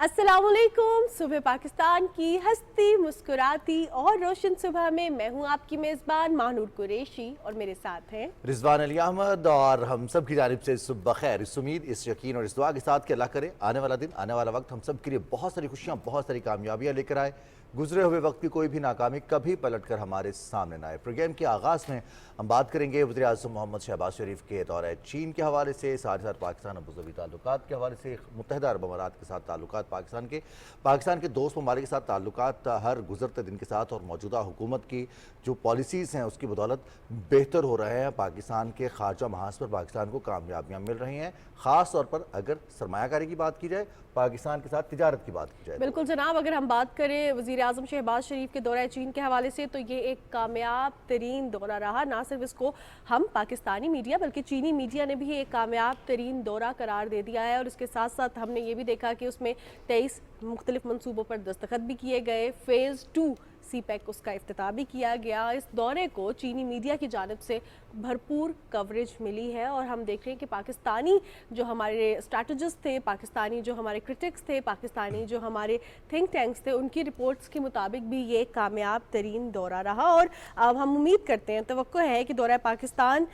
अस्सलाम वालेकुम। सुबह पाकिस्तान की हंसती मुस्कुराती और रोशन सुबह में मैं हूं आपकी मेज़बान माहनूर कुरैशी और मेरे साथ हैं रिजवान अली अहमद। और हम सब की जानिब से सुबह खैर, इस उम्मीद, इस यकीन और इस दुआ के साथ कि अल्लाह करे आने वाला दिन, आने वाला वक्त हम सब के लिए बहुत सारी खुशियाँ, बहुत सारी कामयाबियाँ लेकर आए। गुजरे हुए वक्त की कोई भी नाकामी कभी पलट कर हमारे सामने ना आए। प्रोग्राम के आगाज़ में हम बात करेंगे वज़ीर-ए-आज़म मोहम्मद शहबाज शरीफ के दौरे चीन के हवाले से, साथ ही साथ पाकिस्तान अबूज़बी ताल्लुकात के हवाले से, मुत्तहिदा अरब अमारात के साथ ताल्लुकात पाकिस्तान के दोस्त ममालिक के साथ ताल्लुकात हर गुजरते दिन के साथ और मौजूदा हुकूमत की जो पॉलिसीज़ हैं उसकी बदौलत बेहतर हो रहे हैं। पाकिस्तान के खारजा महाज पर पाकिस्तान को कामयाबियाँ मिल रही हैं। ख़ास तौर पर अगर सरमायाकारी की बात की जाए, पाकिस्तान के साथ तिजारत की बात की जाए। बिल्कुल जनाब, अगर हम बात करें वज़ीर-ए-आज़म शहबाज शरीफ के दौरा चीन के हवाले से तो ये एक कामयाब तरीन दौरा रहा। ना सिर्फ इसको हम पाकिस्तानी मीडिया बल्कि चीनी मीडिया ने भी एक कामयाब तरीन दौरा करार दे दिया है। और इसके साथ साथ हमने ये भी देखा कि उसमें 23 मुख्तलिफ मनसूबों पर दस्तखत भी किए गए। फ़ेज़ 2 CPEC उसका इफ्तिताह भी किया गया। इस दौरे को चीनी मीडिया की जानिब से भरपूर कवरेज मिली है और हम देख रहे हैं कि पाकिस्तानी जो हमारे स्ट्रैटेजिस्ट थे, पाकिस्तानी जो हमारे क्रिटिक्स थे, पाकिस्तानी जो हमारे थिंक टैंक्स थे, उनकी रिपोर्ट्स के मुताबिक भी ये कामयाब तरीन दौरा रहा। और अब हम उम्मीद करते हैं, तवक्को है कि दौरा पाकिस्तान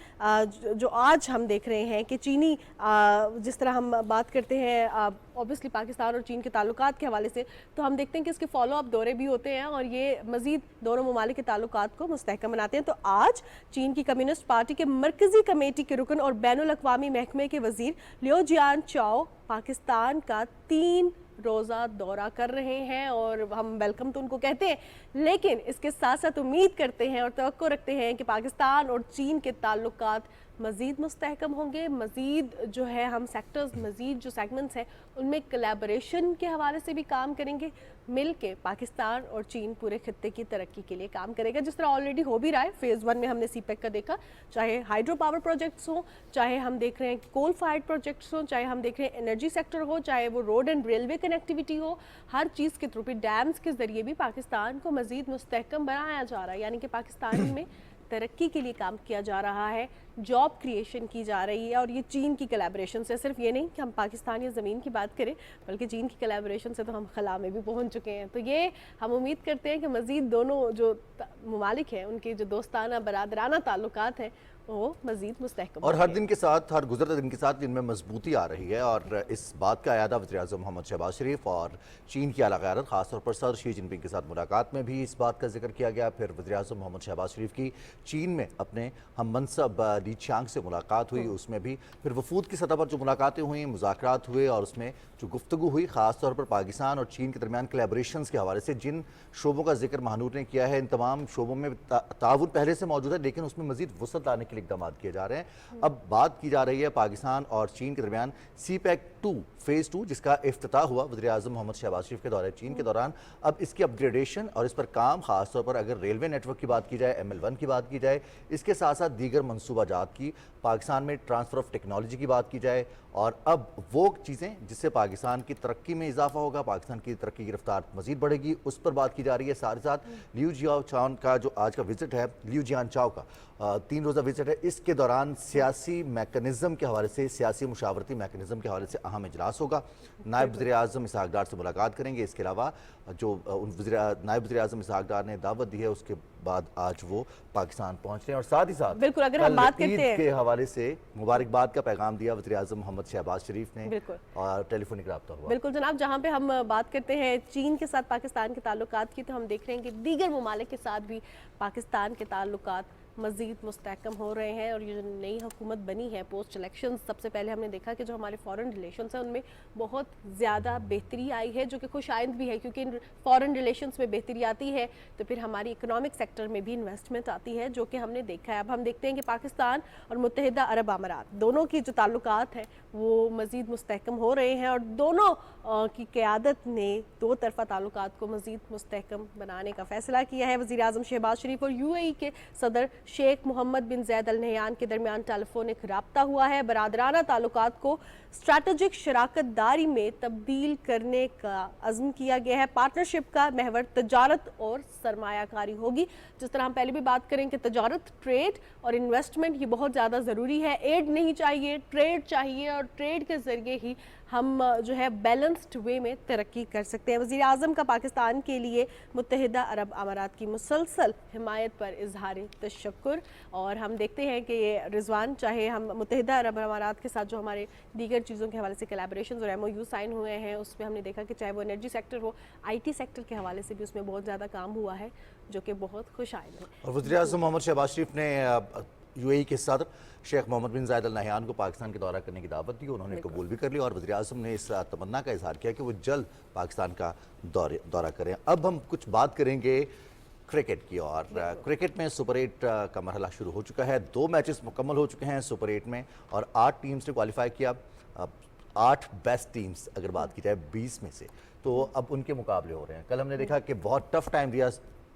जो आज हम देख रहे हैं कि चीनी जिस तरह हम बात करते हैं ऑब्वियसली पाकिस्तान और चीन के ताल्लुकात के हवाले से, तो हम देखते हैं कि इसके फॉलो अप दौरे भी होते हैं और ये मज़ीद दोनों ममालिक के ताल्लुकात को मुस्तहकम बनाते हैं। तो आज चीन की कम्युनिस्ट पार्टी के मरकज़ी कमेटी के रुकन और बैनुल अक़वामी महकमे के वज़ीर लियो जियानचाओ पाकिस्तान का 3 रोज़ा दौरा कर रहे हैं और हम वेलकम तो उनको कहते हैं, लेकिन इसके साथ साथ उम्मीद करते हैं और तवक्को रखते हैं कि पाकिस्तान और चीन के ताल्लुकात मज़ीद मुस्तहकम होंगे। मज़ीद जो है हम सेक्टर्स, मज़ीद जो सेगमेंट्स हैं उनमें कोलैबोरेशन के हवाले से भी काम करेंगे। मिल के पाकिस्तान और चीन पूरे खत्ते की तरक्की के लिए काम करेगा, जिस तरह ऑलरेडी हो भी रहा है। फ़ेज़ 1 में हमने CPEC का देखा, चाहे हाइड्रो पावर प्रोजेक्ट्स हों, चाहे हम देख रहे हैं कोल फायर्ड प्रोजेक्ट्स हों, चाहे हम देख रहे हैं एनर्जी सेक्टर हो, चाहे वो रोड एंड रेलवे कनेक्टिविटी हो, हर चीज़ के थ्रू भी डैम्स के ज़रिए भी पाकिस्तान को मज़ीद मुस्तहकम बनाया जा रहा है। यानी कि पाकिस्तान में तरक्की के लिए काम किया जा रहा है, जॉब क्रिएशन की जा रही है। और ये चीन की कोलैबोरेशन से, सिर्फ ये नहीं कि हम पाकिस्तान या ज़मीन की बात करें, बल्कि चीन की कोलैबोरेशन से तो हम खला में भी पहुंच चुके हैं। तो ये हम उम्मीद करते हैं कि मज़ीद दोनों जो ममालिक हैं उनके जो दोस्ताना बरादराना ताल्लुकात हैं वो मज़ीद मुस्तहकम और हर दिन के साथ, हर गुजरते दिन के साथ इनमें मजबूती आ रही है। और इस बात का अयादा वज़ीर-ए-आज़म मोहम्मद शहबाज शरीफ और चीन की आला क़यादत, ख़ासतौर पर सदर शी जिनपिंग के साथ मुलाकात में भी इस बात का जिक्र किया गया। फिर वज़ीर-ए-आज़म मोहम्मद शहबाज शरीफ की चीन में अपने हम मनसब ली चियांग से मुलाकात हुई, उसमें भी फिर वफूद की सतह पर जो मुलाकातें हुई, मुज़ाकरात हुए और उसमें जो गुफ्तगू हुई, ख़ासतौर पर पाकिस्तान और चीन के दरमियान कोलैबोरेशंस के हवाले से जिन शोबों का जिक्र महानूर ने किया है, इन तमाम शोबों में ताउन पहले से मौजूद है, लेकिन उसमें मज़ीद वसअत लाने के लिए इक़दाम किए जा रहे हैं। अब बात की जा रही है पाकिस्तान और चीन के दरमियान CPEC 2 फ़ेज़ 2 जिसका इफ्तिताह हुआ वज़ीर-ए-आज़म मोहम्मद शहबाज शरीफ के दौरे चीन के दौरान। अब इसकी अपग्रेडेशन और इस पर काम, खासतौर पर अगर रेलवे नेटवर्क की बात की जाए, ML1 की बात की जाए, इसके साथ साथ दीगर मनसूबाजात की, पाकिस्तान में ट्रांसफ़र ऑफ टेक्नोलॉजी की बात की जाए, और अब वो चीज़ें जिससे पाकिस्तान की तरक्की में इजाफा होगा, पाकिस्तान की तरक्की की रफ्तार मज़ीद बढ़ेगी, उस पर बात की जा रही है। साथ ही साथ लियो जियानचाओ का जो आज का विज़िट है, लियो जियानचाओ का 3 रोज़ा विज़िट है, इसके दौरान सियासी मैकेनिज़्म के हवाले से, सियासी मुशावरती मैकेनिज़्म के हवाले से अहम इजलास होगा। नायब वज़ीर-ए-आज़म इसहाक़ डार से मुलाकात करेंगे। इसके अलावा जो नायब वज़ीर-ए-आज़म इसहाक़ डार ने दावत दी है, उसके बाद आज वो पाकिस्तान पहुंच रहे हैं। और साथ ही साथ बिल्कुल, अगर हम बात करते हैं के हवाले से मुबारकबाद का पैगाम दिया वज़ीर-ए-आज़म मोहम्मद शहबाज शरीफ ने और टेलीफोनिक रब्ता हुआ। बिल्कुल जनाब, जहाँ पे हम बात करते हैं चीन के साथ पाकिस्तान के ताल्लुकात की, तो हम देख रहे हैं कि दीगर ममालिक के साथ भी पाकिस्तान के ताल्लुकात मज़ीद मुस्तहकम हो रहे हैं। और ये जो नई हुकूमत बनी है पोस्ट इलेक्शन, सबसे पहले हमने देखा कि जो हमारे फॉरेन रिलेशंस हैं उनमें बहुत ज़्यादा बेहतरी आई है, जो कि खुशाइंद भी है, क्योंकि फॉरेन रिलेशंस में बेहतरी आती है तो फिर हमारी इकोनॉमिक सेक्टर में भी इन्वेस्टमेंट आती है, जो कि हमने देखा है। अब हम देखते हैं कि पाकिस्तान और मुत्तहिदा अरब अमारात दोनों की जो ताल्लुकात हैं वो मज़ीद मुस्तहकम हो रहे हैं और दोनों की क़यादत ने दो तरफ़ा ताल्लुकात को मज़ीद मुस्तहकम बनाने का फ़ैसला किया है। वज़ीर-ए-आज़म शहबाज शरीफ और UAE के सदर शेख मोहम्मद बिन जैद अल नहयान के दरमियान टेलीफोनिक राब्ता हुआ है। बरादराना ताल्लुकात को स्ट्रैटेजिक शराकत दारी में तब्दील करने का अज़्म किया गया है। पार्टनरशिप का महवर तजारत और सरमायाकारी होगी। जिस तरह हम पहले भी बात करें कि तजारत, ट्रेड और इन्वेस्टमेंट ये बहुत ज़्यादा ज़रूरी है। एड नहीं चाहिए, ट्रेड चाहिए, और ट्रेड के ज़रिए ही हम जो है बैलेंस्ड वे में तरक्की कर सकते हैं। वज़ीर आज़म का पाकिस्तान के लिए मुत्तहिदा अरब अमारात की मुसलसल हिमायत पर इजहार तशक्कुर। और हम देखते हैं कि ये रिजवान, चाहे हम मुत्तहिदा अरब अमारात के साथ जो हमारे दीगर चीज़ों के हवाले से कोलैबोरेशंस और MOU साइन हुए हैं, उसमें हमने देखा कि चाहे वो एनर्जी सेक्टर हो, IT सेक्टर के हवाले से भी उसमें बहुत ज़्यादा काम हुआ है, जो कि बहुत खुशाइन है। और वज़ीर आज़म मोहम्मद शहबाज शरीफ ने UAE के सदर शेख मोहम्मद बिन जायद अल नहयान को पाकिस्तान के दौरा करने की दावत दी। उन्होंने कबूल भी कर ली और वज़ीर आज़म ने इस तमन्ना का इजहार किया कि वो जल्द पाकिस्तान का दौरा करें। अब हम कुछ बात करेंगे क्रिकेट की, और क्रिकेट में सुपर 8 का मरहला शुरू हो चुका है। 2 मैचेस मुकम्मल हो चुके हैं सुपर 8 में और 8 टीम्स ने क्वालिफाई किया। 8 बेस्ट टीम्स अगर बात की जाए 20 में से, तो अब उनके मुकाबले हो रहे हैं। कल हमने देखा कि बहुत टफ टाइम दिया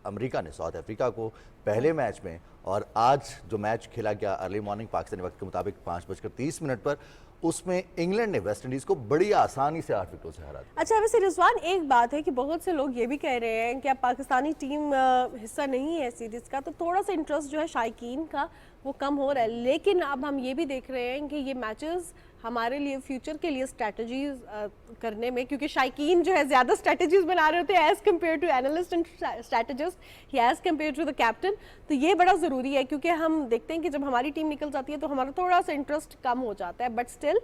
अमेरिका ने साउथ अफ्रीका को पहले मैच में, और आज जो मैच खेला गया अर्ली मॉर्निंग पाकिस्तानी वक्त के मुताबिक 5:30 पर, उसमें इंग्लैंड ने वेस्ट इंडीज़ को बड़ी आसानी से 8 विकेटों से हरा दिया। अच्छा, वैसे रिजवान एक बात है कि बहुत से लोग ये भी कह रहे हैं कि अब पाकिस्तानी टीम हिस्सा नहीं है सीरीज़ का, तो थोड़ा सा इंटरेस्ट जो है शायकीन का वो कम हो रहा है। लेकिन अब हम ये भी देख रहे हैं कि ये मैचेस हमारे लिए फ्यूचर के लिए स्ट्रैटेजीज करने में, क्योंकि शायकीन जो है ज़्यादा स्ट्रैटेजीज बना रहे होते हैं as compare to analyst and strategist या as compare to the captain. तो ये बड़ा ज़रूरी है, क्योंकि हम देखते हैं कि जब हमारी टीम निकल जाती है तो हमारा थोड़ा सा इंटरेस्ट कम हो जाता है। बट स्टिल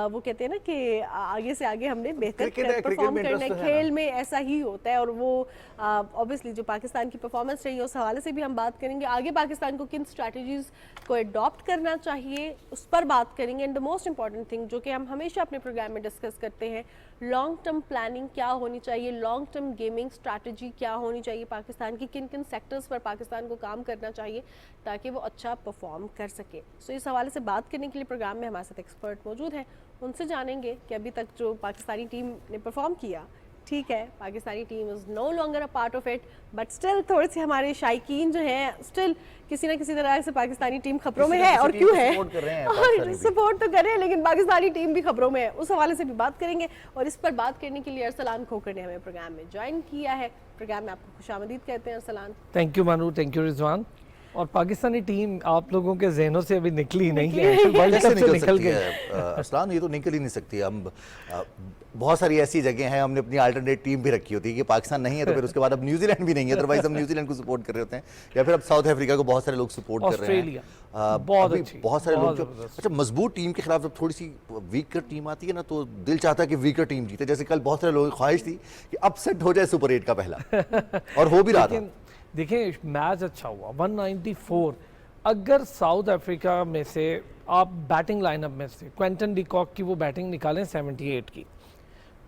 वो कहते हैं ना कि आगे से आगे हमने बेहतर परफॉर्म करना है। खेल में ऐसा ही होता है, और वो ऑब्वियसली जो पाकिस्तान की परफॉर्मेंस रही है उस हवाले से भी हम बात करेंगे। आगे पाकिस्तान को किन स्ट्रैटेजीज को अडॉप्ट करना चाहिए उस पर बात करेंगे। And the most important thing जो कि हम हमेशा अपने प्रोग्राम में डिस्कस करते हैं, लॉन्ग टर्म प्लानिंग क्या होनी चाहिए, लॉन्ग टर्म गेमिंग स्ट्रैटेजी क्या होनी चाहिए पाकिस्तान की, किन किन सेक्टर्स पर पाकिस्तान को काम करना चाहिए ताकि वो अच्छा परफॉर्म कर सके। सो इस हवाले से बात करने के लिए प्रोग्राम में हमारे साथ एक्सपर्ट मौजूद हैं। उनसे जानेंगे कि अभी तक जो पाकिस्तानी टीम ने परफॉर्म किया, ठीक है Pakistani team is no longer a part of it, but still थोड़े से हमारे शायकीन जो हैं स्टिल किसी ना किसी तरह से पाकिस्तानी टीम खबरों में है। और क्यों है, और सपोर्ट तो कर रहे हैं, लेकिन पाकिस्तानी टीम भी खबरों में है। उस हवाले से भी बात करेंगे, और इस पर बात करने के लिए अरसलान खोकर ने हमें प्रोग्राम में ज्वाइन किया है। प्रोग्राम में आपको खुशामदीद कहते हैं अरसलान। थैंक यू मानू, थैंक यू रिजवान। और पाकिस्तानी टीम आप लोगों के जहनों से अभी निकली नहीं है, वर्ल्ड कप से निकल गई अरसलान, ये तो निकल ही नहीं सकती। हम बहुत सारी ऐसी जगह हैं, हमने अपनी अल्टरनेट टीम भी रखी होती है कि पाकिस्तान नहीं है तो फिर उसके बाद अब न्यूजीलैंड भी नहीं है, अदरवाइज हम न्यूजीलैंड को सपोर्ट कर रहे होते हैं, या फिर अब साउथ अफ्रीका को बहुत सारे लोग सपोर्ट कर रहे हैं, बहुत सारे लोग। अच्छा, मजबूत टीम के खिलाफ जब थोड़ी सी वीकर टीम आती है ना, तो दिल चाहता है कि वीकर टीम जीते। जैसे कल बहुत सारे लोगों की ख्वाहिश थी कि अपसेट हो जाए सुपर 8 का पहला, और हो भी रहा था। देखिए मैच अच्छा हुआ, 194। अगर साउथ अफ्रीका में से आप बैटिंग लाइनअप में से क्विंटन डी कॉक की वो बैटिंग निकालें 78 की,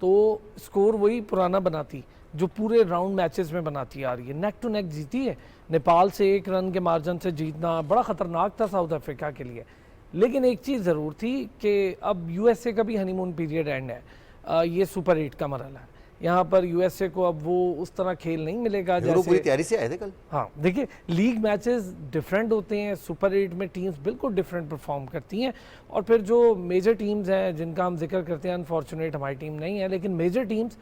तो स्कोर वही पुराना बनाती जो पूरे राउंड मैचेस में बनाती आ रही है। नेक टू नेक जीती है, नेपाल से 1 रन के मार्जिन से जीतना बड़ा ख़तरनाक था साउथ अफ्रीका के लिए। लेकिन एक चीज़ ज़रूर थी कि अब USA का भी हनीमून पीरियड एंड है, ये सुपर 8 का मरहला है। यहाँ पर USA को अब वो उस तरह खेल नहीं मिलेगा जैसे पूरी तैयारी से आए थे कल। हाँ देखिए, लीग मैचेस डिफरेंट होते हैं, सुपर 8 में टीम्स बिल्कुल डिफरेंट परफॉर्म करती हैं। और फिर जो मेजर टीम्स हैं जिनका हम जिक्र करते हैं, अनफॉर्चुनेट हमारी टीम नहीं है, लेकिन मेजर टीम्स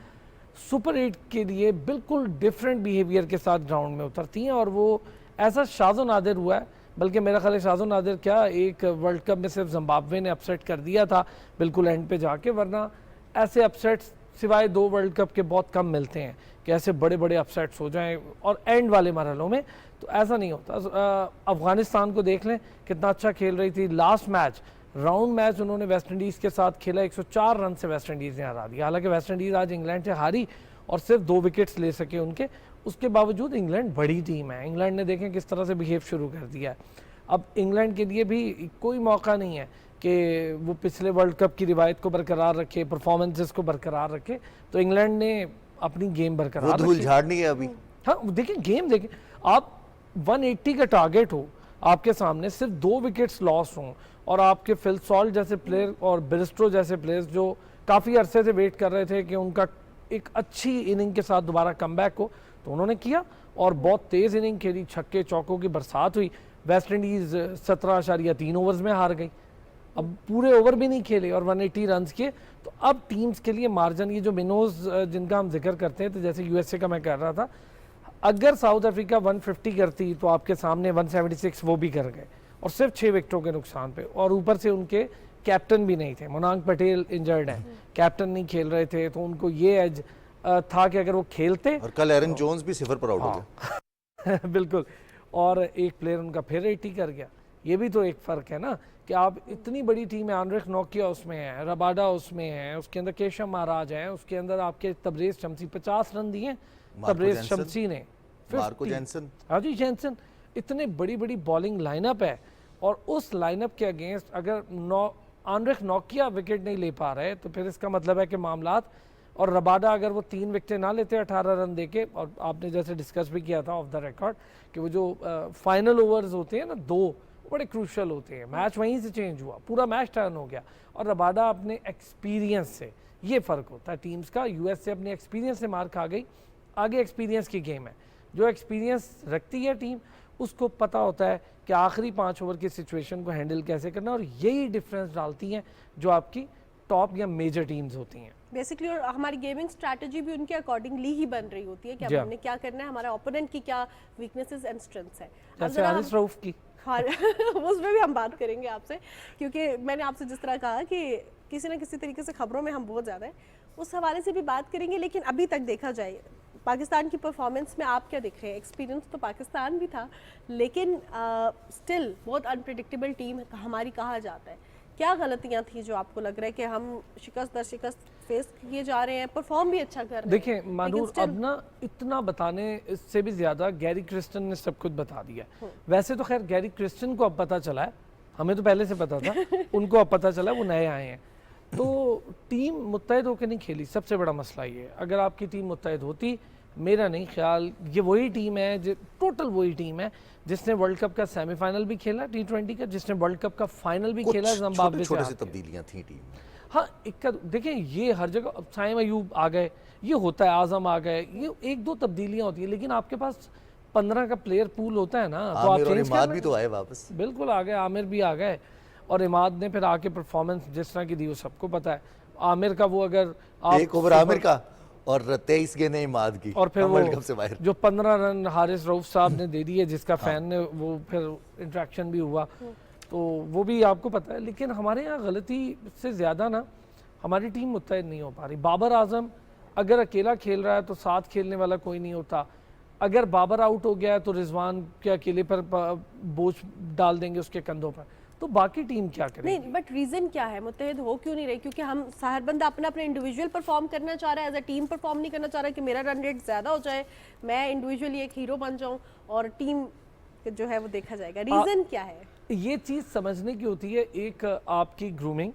सुपर 8 के लिए बिल्कुल डिफरेंट बिहेवियर के साथ ग्राउंड में उतरती हैं। और वो ऐसा शाज़ो नादिर हुआ है, बल्कि मेरा ख्याल है शाज़ो नादिर क्या, एक वर्ल्ड कप में सिर्फ जिम्बाब्वे ने अपसेट कर दिया था बिल्कुल एंड पे जाके, वरना ऐसे अपसेट्स सिवाय 2 वर्ल्ड कप के बहुत कम मिलते हैं कि ऐसे बड़े बड़े अपसेट्स हो जाएं और एंड वाले मरहलों में, तो ऐसा नहीं होता। अफ़गानिस्तान को देख लें, कितना अच्छा खेल रही थी। लास्ट मैच राउंड मैच उन्होंने वेस्ट इंडीज़ के साथ खेला, 104 रन से वेस्ट इंडीज़ ने हरा दिया। हालांकि वेस्ट इंडीज़ आज इंग्लैंड से हारी और सिर्फ 2 विकेट्स ले सके उनके, उसके बावजूद इंग्लैंड बड़ी टीम है। इंग्लैंड ने देखें किस तरह से बिहेव शुरू कर दिया है। अब इंग्लैंड के लिए भी कोई मौका नहीं है कि वो पिछले वर्ल्ड कप की रिवायत को बरकरार रखे, परफॉर्मेंसेस को बरकरार रखे, तो इंग्लैंड ने अपनी गेम बरकरार रखी। धूल झाड़नी है अभी। हाँ देखिए, गेम देखें, आप 180 का टारगेट हो आपके सामने, सिर्फ 2 विकेट्स लॉस हों, और आपके फिल सॉल्ट जैसे प्लेयर और बेरिस्टो जैसे प्लेयर्स जो काफ़ी अरसे से वेट कर रहे थे कि उनका एक अच्छी इनिंग के साथ दोबारा कमबैक हो, तो उन्होंने किया और बहुत तेज़ इनिंग खेली, छक्के चौकों की बरसात हुई। वेस्ट इंडीज़ 17.3 ओवर्स में हार गई, अब पूरे ओवर भी नहीं खेले और 180 रन्स किए। तो अब टीम्स के लिए मार्जिन, ये जो मिनोज जिनका हम जिक्र करते हैं, तो जैसे यूएसए का मैं कर रहा था, अगर साउथ अफ्रीका 150 करती तो आपके सामने 176 वो भी कर गए, और सिर्फ 6 विकेटों के नुकसान पे, और ऊपर से उनके कैप्टन भी नहीं थे, मोनांग पटेल इंजर्ड है, कैप्टन नहीं खेल रहे थे, तो उनको ये एज था कि अगर वो खेलते, और कल एरन जोन्स भी 0 पर आउट हो गया। बिल्कुल, और एक प्लेयर उनका फिर 80 कर गया। ये भी तो एक फ़र्क है ना कि आप इतनी बड़ी टीम है, आनरिक नोकिया उसमें है, रबाडा उसमें है, उसके अंदर केशव महाराज है, उसके अंदर आपके तबरेज़ शमसी 50 रन दिए तबरेज़ शमसी ने, मार्को जेनसन, हाँ जी जेनसन, इतने बड़ी बड़ी बॉलिंग लाइनअप है, और उस लाइनअप के अगेंस्ट अगर आनरिक नोकिया विकेट नहीं ले पा रहे तो फिर इसका मतलब है कि मामलात, और रबाडा अगर वो 3 विकेटें ना लेते 18 रन देके, और आपने जैसे डिस्कस भी किया था ऑफ द रिकॉर्ड कि वो जो फाइनल ओवर्स होते हैं ना 2, बड़े क्रूशल होते हैं, मैच वहीं से चेंज हुआ, पूरा मैच टर्न हो गया, और रबाडा अपने एक्सपीरियंस से, ये फ़र्क होता है टीम्स का, यूएस से अपने एक्सपीरियंस से मार खा गई, आगे एक्सपीरियंस की गेम है, जो एक्सपीरियंस रखती है टीम उसको पता होता है कि आखिरी 5 ओवर की सिचुएशन को हैंडल कैसे करना, और यही डिफरेंस डालती हैं जो आपकी टॉप या मेजर टीम्स होती हैं बेसिकली। और हमारी गेमिंग स्ट्रैटेजी भी उनके अकॉर्डिंगली ही बन रही होती है कि अब हमने क्या करना है, हमारा ओपोनेंट की क्या वीकनेसेस एंड स्ट्रेंथ्स है। जैसे हारिस रऊफ की, हाँ उसमें भी हम बात करेंगे आपसे, क्योंकि मैंने आपसे जिस तरह कहा कि किसी न किसी तरीके से खबरों में हम बहुत ज़्यादा हैं, उस हवाले से भी बात करेंगे। लेकिन अभी तक देखा जाए पाकिस्तान की परफॉर्मेंस में आप क्या देख रहे हैं? एक्सपीरियंस तो पाकिस्तान भी था, लेकिन स्टिल बहुत अनप्रिडिक्टेबल टीम हमारी कहा जाता है। क्या गलतियां थी जो आपको लग रहा है कि हम शिकस्त दर शिकस्त फेस किए जा रहे हैं, परफॉर्म भी अच्छा कर रहे हैं? देखिए मानूर, अब ना इतना बताने इससे भी ज़्यादा गैरी क्रिस्टन ने सब कुछ बता दिया। वैसे तो खैर गैरी क्रिस्टन को अब पता चला है, हमें तो पहले से पता था, उनको अब पता चला, वो नए आए हैं। तो टीम मुत्तहिद होकर नहीं खेली, सबसे बड़ा मसला ये है। अगर आपकी टीम मुत्तहिद होती, मेरा नहीं ख्याल, ये वही टीम है, जो टोटल वही टीम है जिसने वर्ल्ड कप का सेमीफाइनल भी खेला T20 का, जिसने वर्ल्ड कप का फाइनल भी खेला जिम्बाब्वे से। छोटी सी तब्दीलियां थी टीम में। हाँ, देखिए ये हर जगह, साइम अयूब आ गए, ये होता है, आजम आ गए, ये 1-2 तब्दीलियां होती है, लेकिन आपके पास 15 का प्लेयर पूल होता है ना, तो आप चेंज इमाद भी तो आए वापस, बिल्कुल आ गए, आमिर भी आ गए, और इमाद ने फिर आके परफॉर्मेंस जिस तरह की दी वो सबको पता है। आमिर का वो अगर आप 1 ओवर आमिर का और 23 गेंदें इमाद की, और फिर वर्ल्ड कप से बाहर, जो 15 रन हारिस रऊफ साहब ने दे दिए, जिसका फैन ने वो फिर इंटरेक्शन भी हुआ, तो वो भी आपको पता है। लेकिन हमारे यहाँ गलती से ज़्यादा ना हमारी टीम मुत्तहिद नहीं हो पा रही। बाबर आजम अगर अकेला खेल रहा है तो साथ खेलने वाला कोई नहीं होता, अगर बाबर आउट हो गया है तो रिजवान के अकेले पर बोझ डाल देंगे उसके कंधों पर, तो बाकी टीम क्या करेगी? नहीं, बट रीजन क्या है, मुत्तहिद हो क्यों नहीं रही? क्योंकि हम हर बंदा अपना अपना इंडिविजुअल परफॉर्म करना चाह रहा है, एज अ टीम परफॉर्म नहीं करना चाह रहा है कि मेरा रन रेट ज़्यादा हो जाए, मैं इंडिविजुअली एक हीरो बन जाऊं और टीम जो है वो देखा जाएगा। रीज़न क्या है? ये चीज़ समझने की होती है। एक आपकी ग्रूमिंग,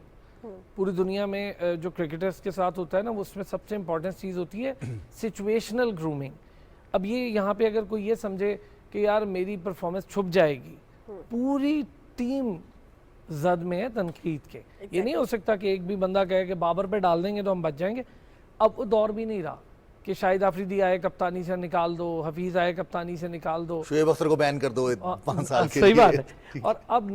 पूरी दुनिया में जो क्रिकेटर्स के साथ होता है ना, वो उसमें सबसे इंपॉर्टेंट चीज़ होती है सिचुएशनल ग्रूमिंग। अब ये यहाँ पे अगर कोई ये समझे कि यार मेरी परफॉर्मेंस छुप जाएगी, पूरी टीम जद में है तनकीद के। ये नहीं हो सकता कि एक भी बंदा कहे कि बाबर पे डाल देंगे तो हम बच जाएंगे। अब वो दौर भी नहीं रहा कि शाहिद आफरीदी आए कप्तानी से निकाल दो, हफीज़ आए कप्तानी से निकाल दो, शुएब अख्तर को बैन कर दो 5 साल के लिए। सही बात है। और अब